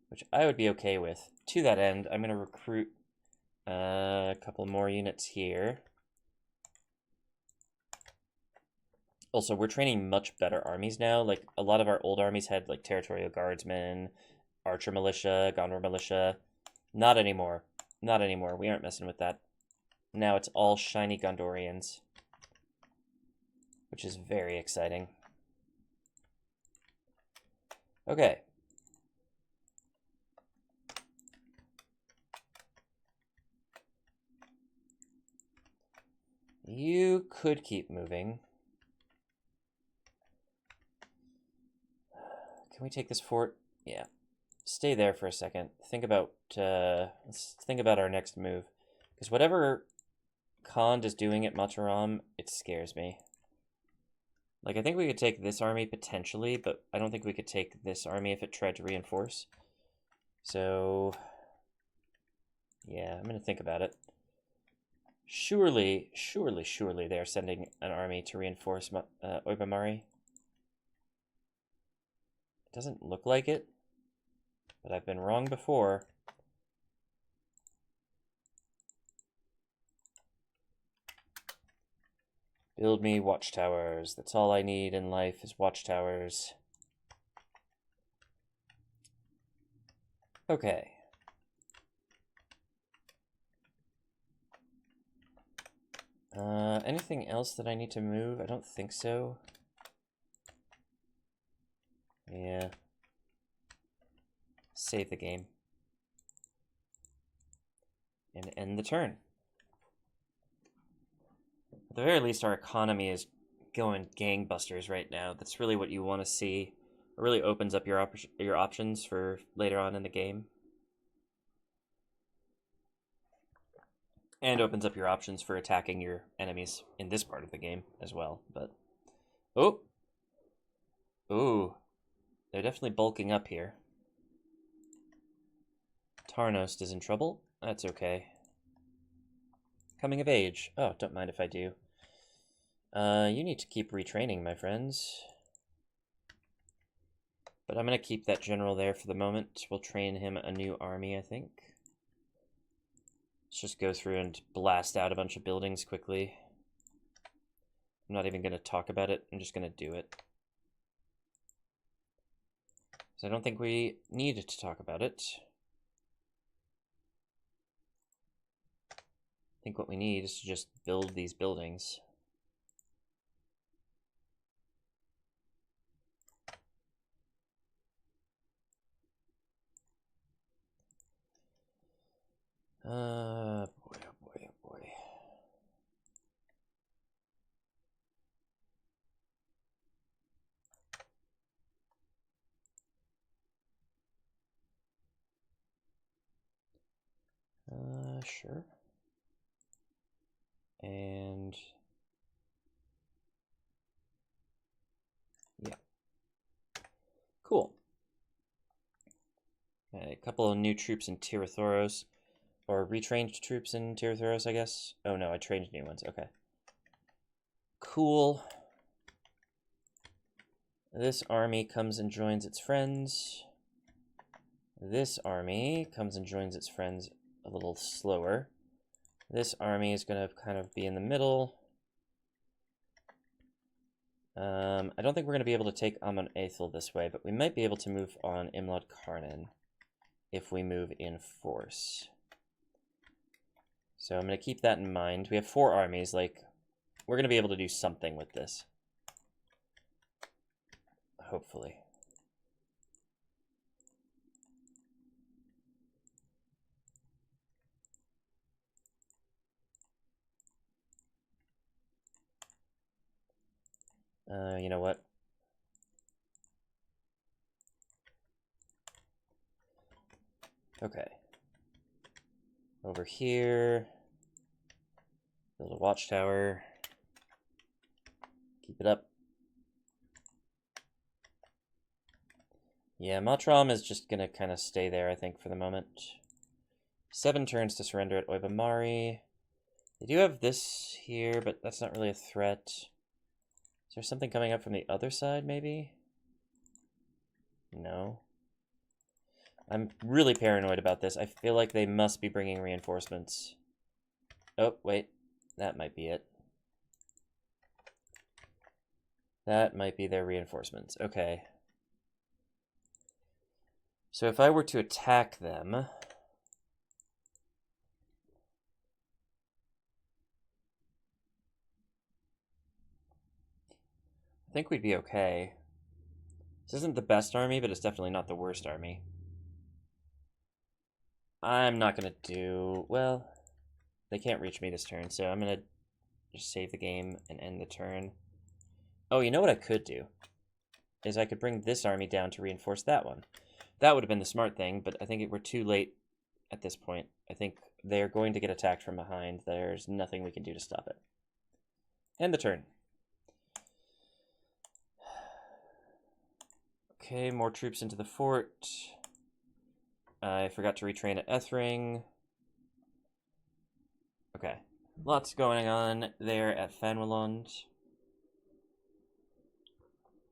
S1: which I would be okay with. To that end, I'm going to recruit a couple more units here. Also, we're training much better armies now. Like, a lot of our old armies had, like, Territorial Guardsmen, Archer Militia, Gondor Militia. Not anymore. Not anymore. We aren't messing with that. Now it's all shiny Gondorians, which is very exciting. Okay. You could keep moving. Can we take this fort? Yeah. Stay there for a second. Think about, let's think about our next move. Because whatever Khand is doing at Mataram, it scares me. Like, I think we could take this army potentially, but I don't think we could take this army if it tried to reinforce. So, yeah, I'm going to think about it. Surely they are sending an army to reinforce Oibamari. It doesn't look like it, but I've been wrong before. Build me watchtowers. That's all I need in life is watchtowers. Okay. Anything else that I need to move? I don't think so. Yeah. Save the game. And end the turn. At the very least, our economy is going gangbusters right now. That's really what you want to see. It really opens up your options for later on in the game. And opens up your options for attacking your enemies in this part of the game as well. But oh, ooh, they're definitely bulking up here. Tharagrondost is in trouble. That's okay. Coming of age. Oh, don't mind if I do. You need to keep retraining, my friends. But I'm going to keep that general there for the moment. We'll train him a new army, I think. Let's just go through and blast out a bunch of buildings quickly. I'm not even going to talk about it. I'm just going to do it. So I don't think we need to talk about it. I think what we need is to just build these buildings. Boy, oh boy, oh boy. Sure. And yeah. Cool. A couple of new troops in Tirathoros. Or retrained troops in Tirathoros, I guess. Oh no, I trained new ones. Okay. Cool. This army comes and joins its friends. This army comes and joins its friends a little slower. This army is going to kind of be in the middle. I don't think we're going to be able to take Amon Aethel this way, but we might be able to move on Imlad Karnan if we move in force. So I'm going to keep that in mind. We have 4 armies, like, we're going to be able to do something with this. Hopefully. You know what? Okay. Over here. Build a watchtower. Keep it up. Yeah, Matram is just gonna kind of stay there, I think, for the moment. 7 turns to surrender at Oibamari. They do have this here, but that's not really a threat. Is there something coming up from the other side, maybe? No. I'm really paranoid about this. I feel like they must be bringing reinforcements. Oh, wait. That might be it. That might be their reinforcements. Okay. So if I were to attack them... I think we'd be okay. This isn't the best army, but it's definitely not the worst army. I'm not going to do... Well, they can't reach me this turn, so I'm going to just save the game and end the turn. Oh, you know what I could do? Is I could bring this army down to reinforce that one. That would have been the smart thing, but I think we're too late at this point. I think they're going to get attacked from behind. There's nothing we can do to stop it. End the turn. Okay, more troops into the fort. I forgot to retrain at Ethring. Okay. Lots going on there at Fanwalond.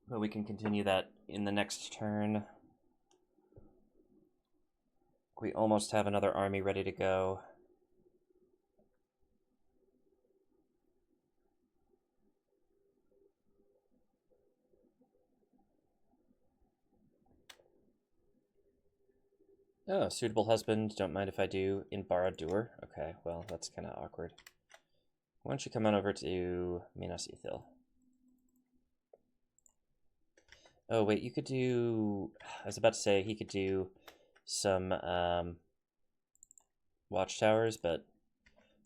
S1: But we can continue that in the next turn. We almost have another army ready to go. Oh, suitable husband, don't mind if I do. In Barad-dûr. Okay, well, that's kind of awkward. Why don't you come on over to Minas Ithil? Oh, wait, you could do... I was about to say he could do some watchtowers, but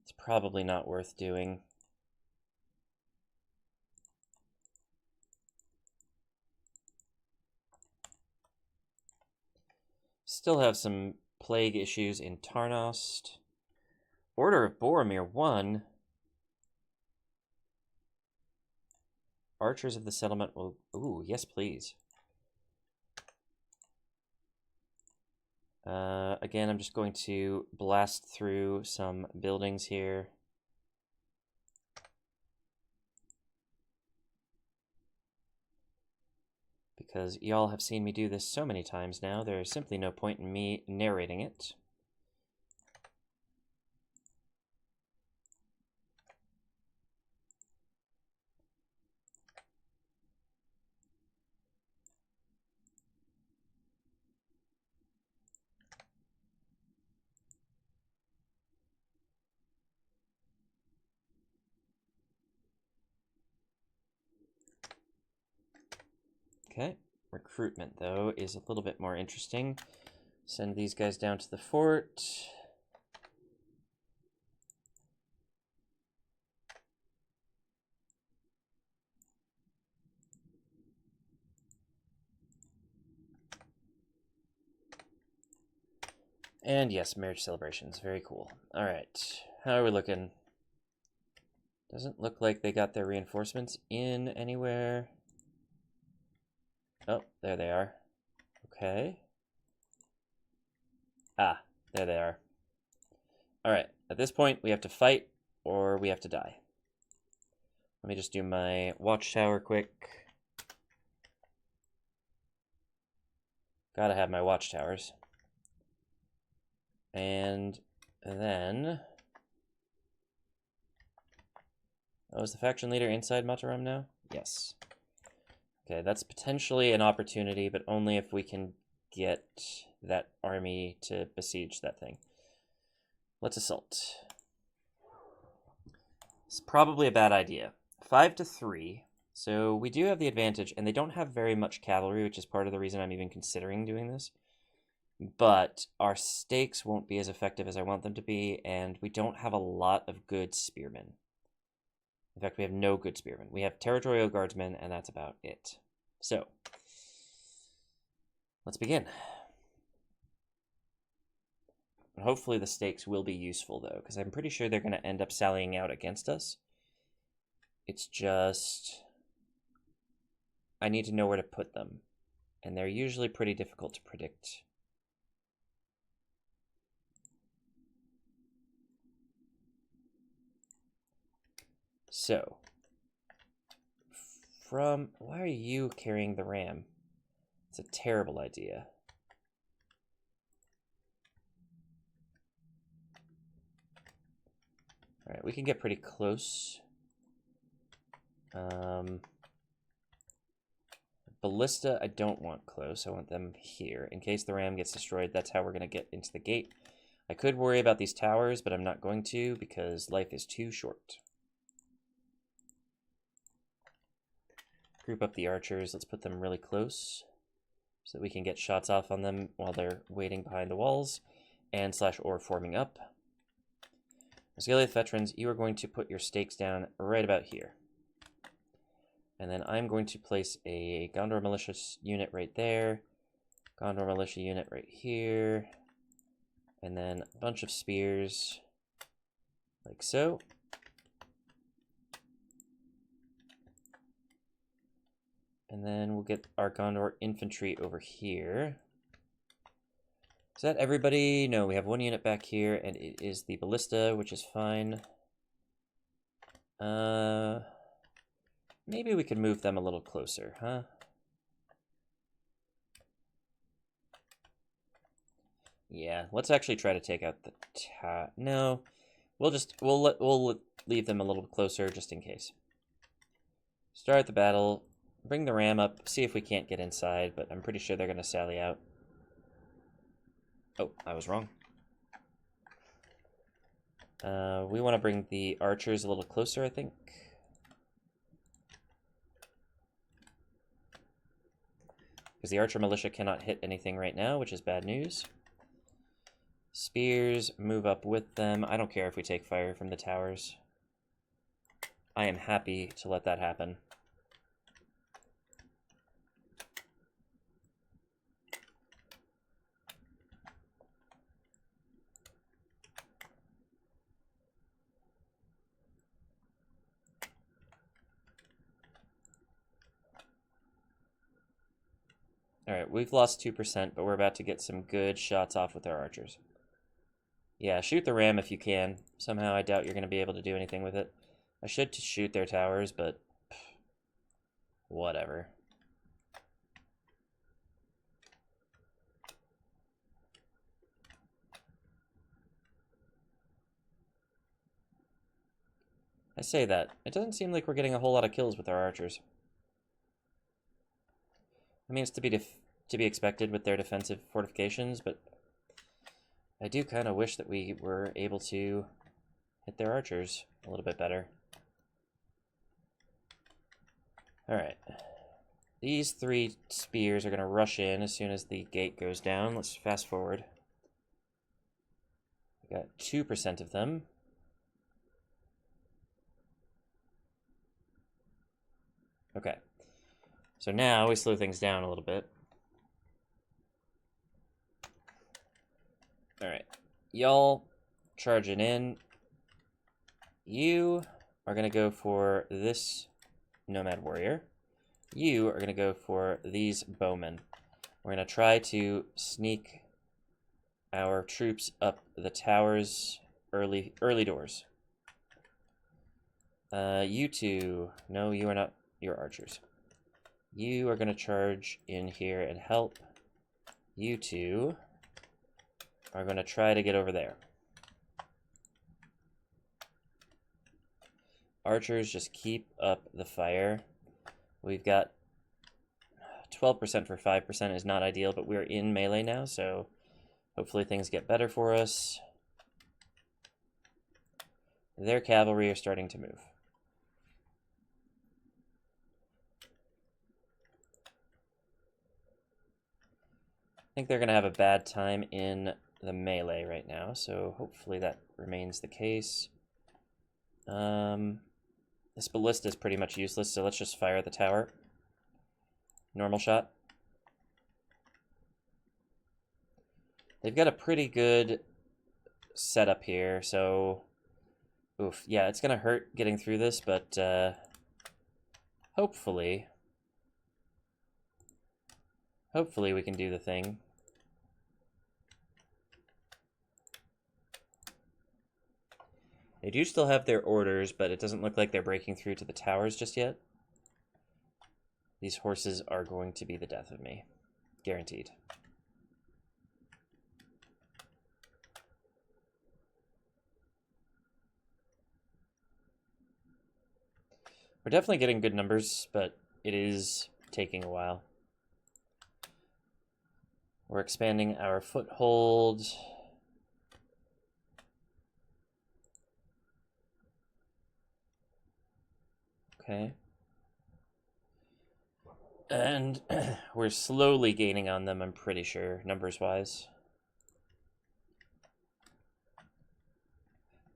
S1: it's probably not worth doing. Still have some plague issues in Tarnost. Order of Boromir 1. Archers of the settlement will... Ooh, yes, please. Again, I'm just going to blast through some buildings here. Because y'all have seen me do this so many times now, there's simply no point in me narrating it. Okay, recruitment, though, is a little bit more interesting. Send these guys down to the fort. And yes, marriage celebrations, very cool. Alright, how are we looking? Doesn't look like they got their reinforcements in anywhere. Oh, there they are. Okay. Ah, there they are. Alright, at this point, we have to fight or we have to die. Let me just do my watchtower quick. Gotta have my watchtowers. And then... Oh, is the faction leader inside Mataram now? Yes. Okay, that's potentially an opportunity, but only if we can get that army to besiege that thing. Let's assault. It's probably a bad idea. 5 to 3. So we do have the advantage, and they don't have very much cavalry, which is part of the reason I'm even considering doing this. But our stakes won't be as effective as I want them to be, and we don't have a lot of good spearmen. In fact, we have no good spearmen. We have territorial guardsmen, and that's about it. So, let's begin. Hopefully the stakes will be useful, though, because I'm pretty sure they're going to end up sallying out against us. It's just... I need to know where to put them, and they're usually pretty difficult to predict. So, why are you carrying the ram? It's a terrible idea. Alright, we can get pretty close. Ballista, I don't want close. I want them here. In case the ram gets destroyed, that's how we're going to get into the gate. I could worry about these towers, but I'm not going to because life is too short. Group up the archers. Let's put them really close so that we can get shots off on them while they're waiting behind the walls and /or forming up. Osgiliath veterans, you are going to put your stakes down right about here. And then I'm going to place a Gondor militia unit right there, Gondor militia unit right here, and then a bunch of spears like so. And then we'll get our Gondor infantry over here. Is that everybody? No, we have one unit back here, and it is the ballista, which is fine. Maybe we could move them a little closer, huh? Yeah, let's actually try to take out the no. We'll leave them a little closer just in case. Start the battle, bring the ram up, see if we can't get inside, but I'm pretty sure they're going to sally out. Oh, I was wrong. We want to bring the archers a little closer, I think. Because the archer militia cannot hit anything right now, which is bad news. Spears, move up with them. I don't care if we take fire from the towers. I am happy to let that happen. Alright, we've lost 2%, but we're about to get some good shots off with our archers. Yeah, shoot the ram if you can. Somehow I doubt you're going to be able to do anything with it. I should shoot their towers, but whatever. I say that. It doesn't seem like we're getting a whole lot of kills with our archers. I mean, it's to be expected with their defensive fortifications, but I do kind of wish that we were able to hit their archers a little bit better. Alright. These 3 spears are going to rush in as soon as the gate goes down. Let's fast forward. We got 2% of them. Okay. So now we slow things down a little bit. Alright. Y'all charging in. You are going to go for this nomad warrior. You are going to go for these bowmen. We're going to try to sneak our troops up the towers early doors. You two, no, you are not, you're archers. You are going to charge in here and help. You two are going to try to get over there. Archers, just keep up the fire. We've got 12% for 5% is not ideal, but we're in melee now, so hopefully things get better for us. Their cavalry are starting to move. I think they're going to have a bad time in the melee right now, so hopefully that remains the case. This ballista is pretty much useless, so let's just fire the tower. Normal shot. They've got a pretty good setup here, so... Oof, yeah, it's gonna hurt getting through this, but hopefully we can do the thing. They do still have their orders, but it doesn't look like they're breaking through to the towers just yet. These horses are going to be the death of me. Guaranteed. We're definitely getting good numbers, but it is taking a while. We're expanding our foothold. Okay. And we're slowly gaining on them, I'm pretty sure, numbers-wise.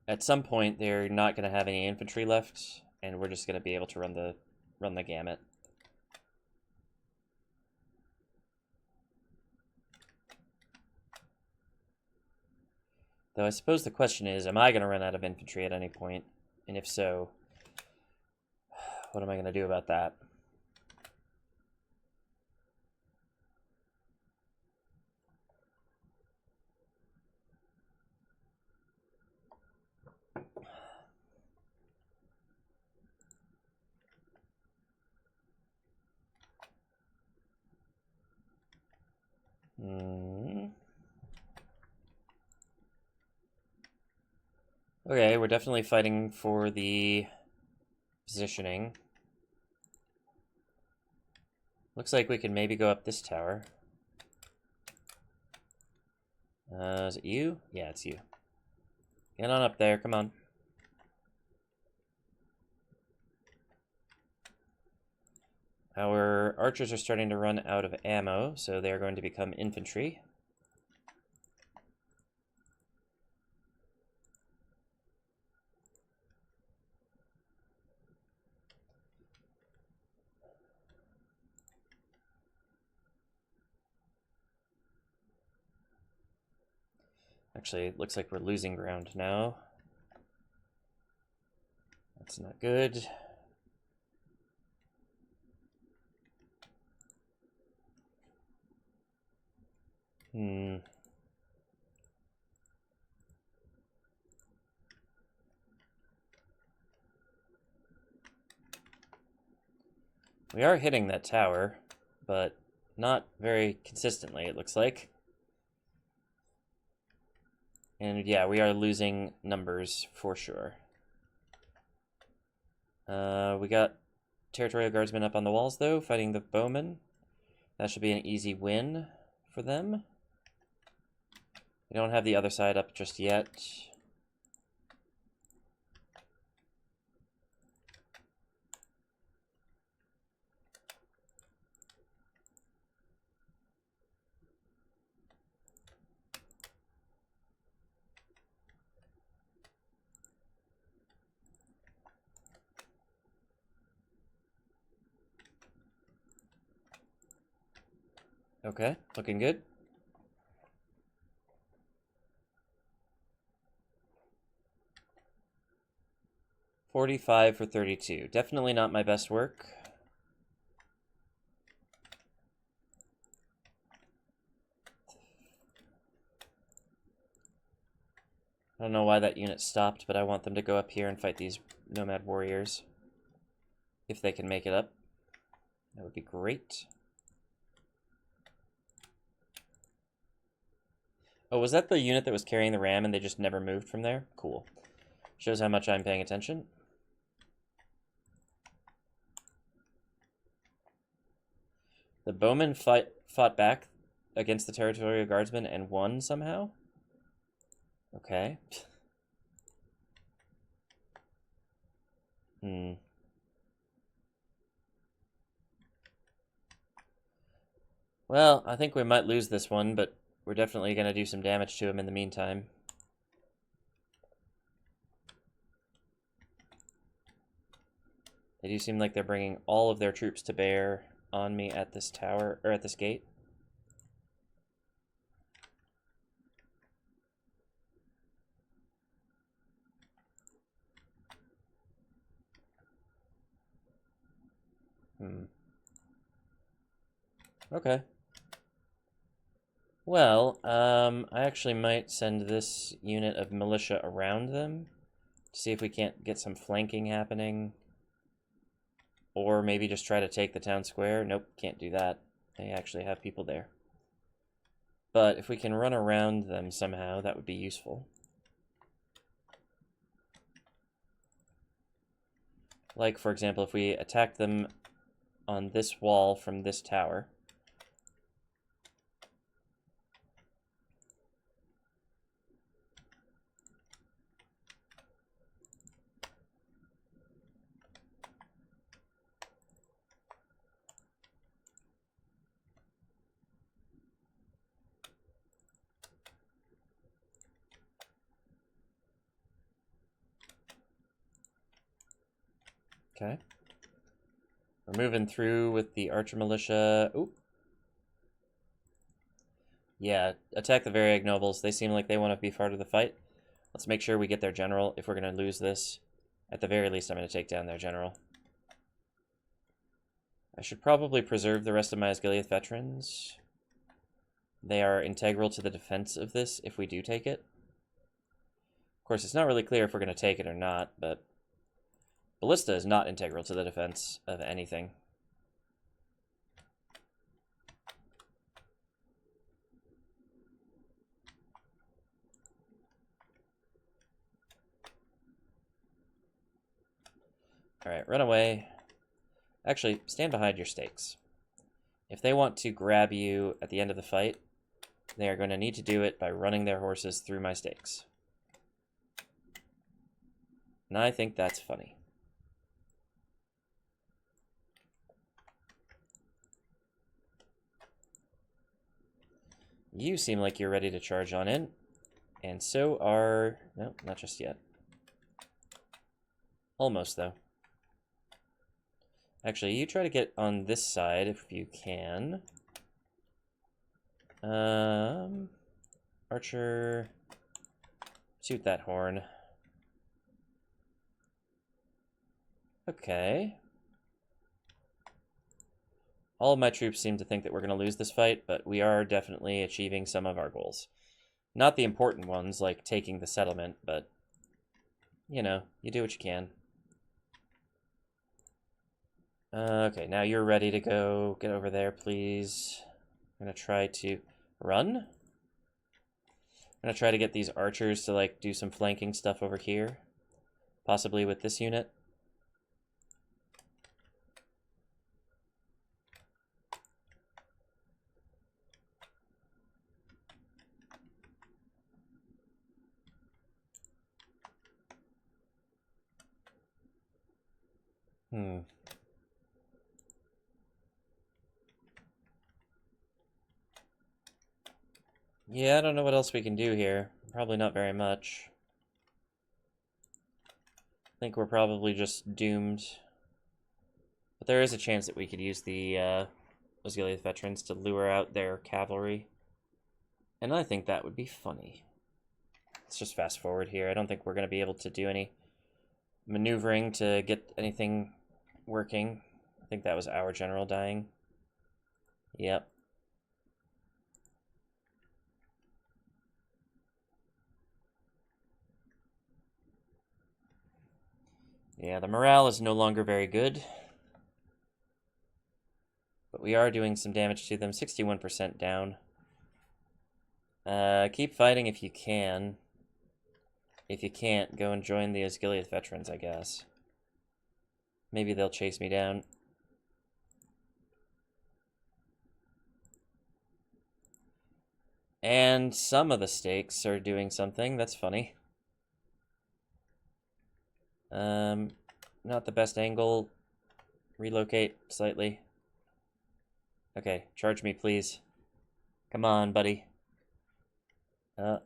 S1: At some point, they're not going to have any infantry left, and we're just going to be able to run the gamut. Though I suppose the question is, am I going to run out of infantry at any point? And if so, what am I going to do about that? Okay, we're definitely fighting for the positioning. Looks like we can maybe go up this tower. Is it you? Yeah, it's you. Get on up there, come on. Our archers are starting to run out of ammo, so they're going to become infantry. Actually, it looks like we're losing ground now. That's not good. We are hitting that tower, but not very consistently, it looks like. And yeah, we are losing numbers for sure. We got territorial guardsmen up on the walls, though, fighting the bowmen. That should be an easy win for them. We don't have the other side up just yet. Okay, looking good. $45 for 32. Definitely not my best work. I don't know why that unit stopped, but I want them to go up here and fight these nomad warriors. If they can make it up, that would be great. Oh, was that the unit that was carrying the ram and they just never moved from there? Cool. Shows how much I'm paying attention. The bowmen fought back against the territorial guardsmen and won somehow? Okay. Well, I think we might lose this one, but we're definitely going to do some damage to him in the meantime. They do seem like they're bringing all of their troops to bear on me at this tower, or at this gate. Okay. Well, I actually might send this unit of militia around them to see if we can't get some flanking happening. Or maybe just try to take the town square. Nope, can't do that. They actually have people there. But if we can run around them somehow, that would be useful. Like, for example, if we attack them on this wall from this tower. Okay. We're moving through with the archer militia. Ooh. Yeah, attack the Variag nobles. They seem like they want to be part of the fight. Let's make sure we get their general if we're going to lose this. At the very least, I'm going to take down their general. I should probably preserve the rest of my Asgiliath veterans. They are integral to the defense of this if we do take it. Of course, it's not really clear if we're going to take it or not, but Ballista is not integral to the defense of anything. Alright, run away. Actually, stand behind your stakes. If they want to grab you at the end of the fight, they are going to need to do it by running their horses through my stakes. And I think that's funny. You seem like you're ready to charge on in. And so are... No, not just yet. Almost, though. Actually, you try to get on this side if you can. Archer... Shoot that horn. Okay. All of my troops seem to think that we're going to lose this fight, but we are definitely achieving some of our goals. Not the important ones, like taking the settlement, but, you know, you do what you can. Okay, now you're ready to go. Get over there, please. I'm going to try to run. I'm going to try to get these archers to, like, do some flanking stuff over here. Possibly with this unit. Yeah, I don't know what else we can do here. Probably not very much. I think we're probably just doomed. But there is a chance that we could use the Osgiliath veterans to lure out their cavalry. And I think that would be funny. Let's just fast forward here. I don't think we're going to be able to do any maneuvering to get anything working. I think that was our general dying. Yep. Yeah, the morale is no longer very good. But we are doing some damage to them. 61% down. Keep fighting if you can. If you can't, go and join the Osgiliath veterans, I guess. Maybe they'll chase me down. And some of the stakes are doing something. That's funny. Not the best angle. Relocate slightly. Okay, charge me, please. Come on, buddy. Come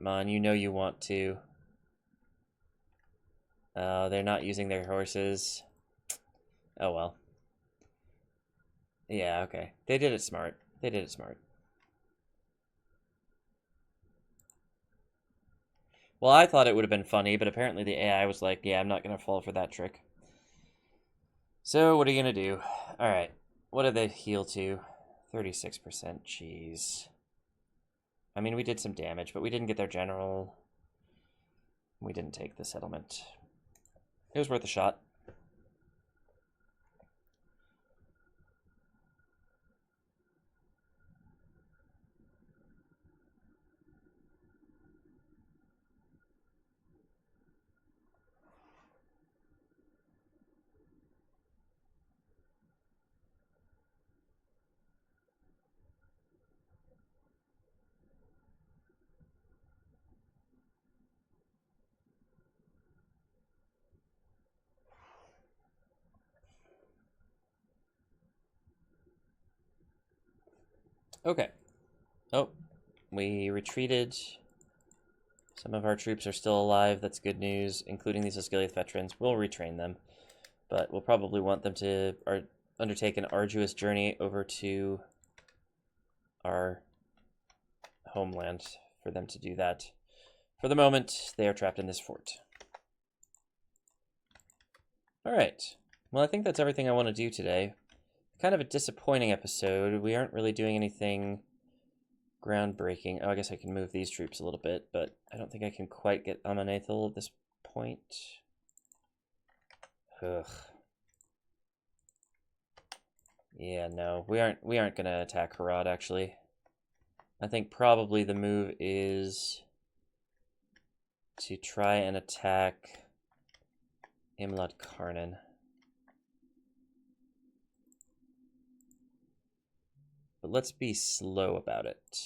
S1: on, you know you want to. They're not using their horses. Oh well. Yeah, okay. They did it smart. They did it smart. Well, I thought it would have been funny, but apparently the AI was like, yeah, I'm not going to fall for that trick. So, what are you going to do? Alright. What did they heal to? 36%. Jeez. I mean, we did some damage, but we didn't get their general. We didn't take the settlement. It was worth a shot. Okay. Oh, we retreated. Some of our troops are still alive. That's good news, including these Osgiliath veterans. We'll retrain them, but we'll probably want them to undertake an arduous journey over to our homeland for them to do that. For the moment, they are trapped in this fort. Alright. Well, I think that's everything I want to do today. Kind of a disappointing episode. We aren't really doing anything groundbreaking. Oh, I guess I can move these troops a little bit, but I don't think I can quite get Amanethil at this point. Ugh. Yeah, no, we aren't gonna attack Harad, actually. I think probably the move is to try and attack Imlad Karnan. But let's be slow about it.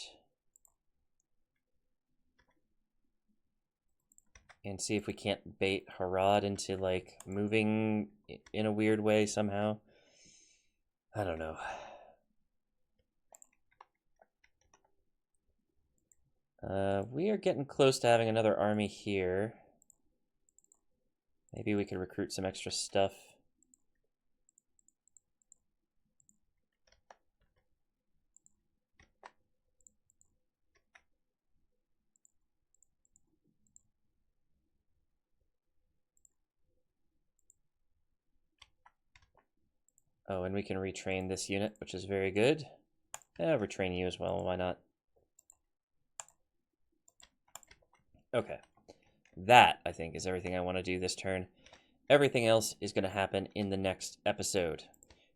S1: And see if we can't bait Harad into, like, moving in a weird way somehow. I don't know. We are getting close to having another army here. Maybe we could recruit some extra stuff. Oh, and we can retrain this unit, which is very good. Retrain you as well, why not? Okay. That, I think, is everything I want to do this turn. Everything else is going to happen in the next episode.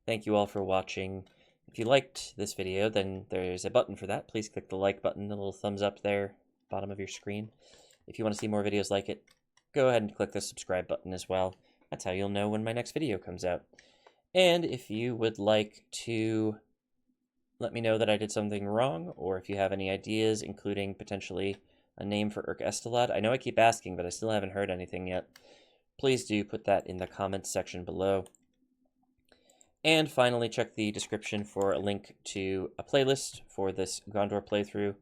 S1: Thank you all for watching. If you liked this video, then there's a button for that. Please click the like button, the little thumbs up there, bottom of your screen. If you want to see more videos like it, go ahead and click the subscribe button as well. That's how you'll know when my next video comes out. And if you would like to let me know that I did something wrong, or if you have any ideas, including potentially a name for Urk Estelad. I know I keep asking, but I still haven't heard anything yet. Please do put that in the comments section below. And finally, check the description for a link to a playlist for this Gondor playthrough.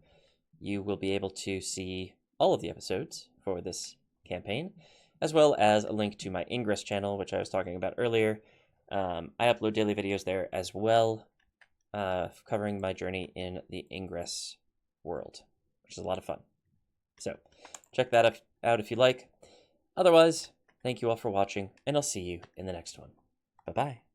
S1: You will be able to see all of the episodes for this campaign, as well as a link to my Ingress channel, which I was talking about earlier. I upload daily videos there as well, covering my journey in the Ingress world, which is a lot of fun. So check that out if you like. Otherwise, thank you all for watching, and I'll see you in the next one. Bye-bye.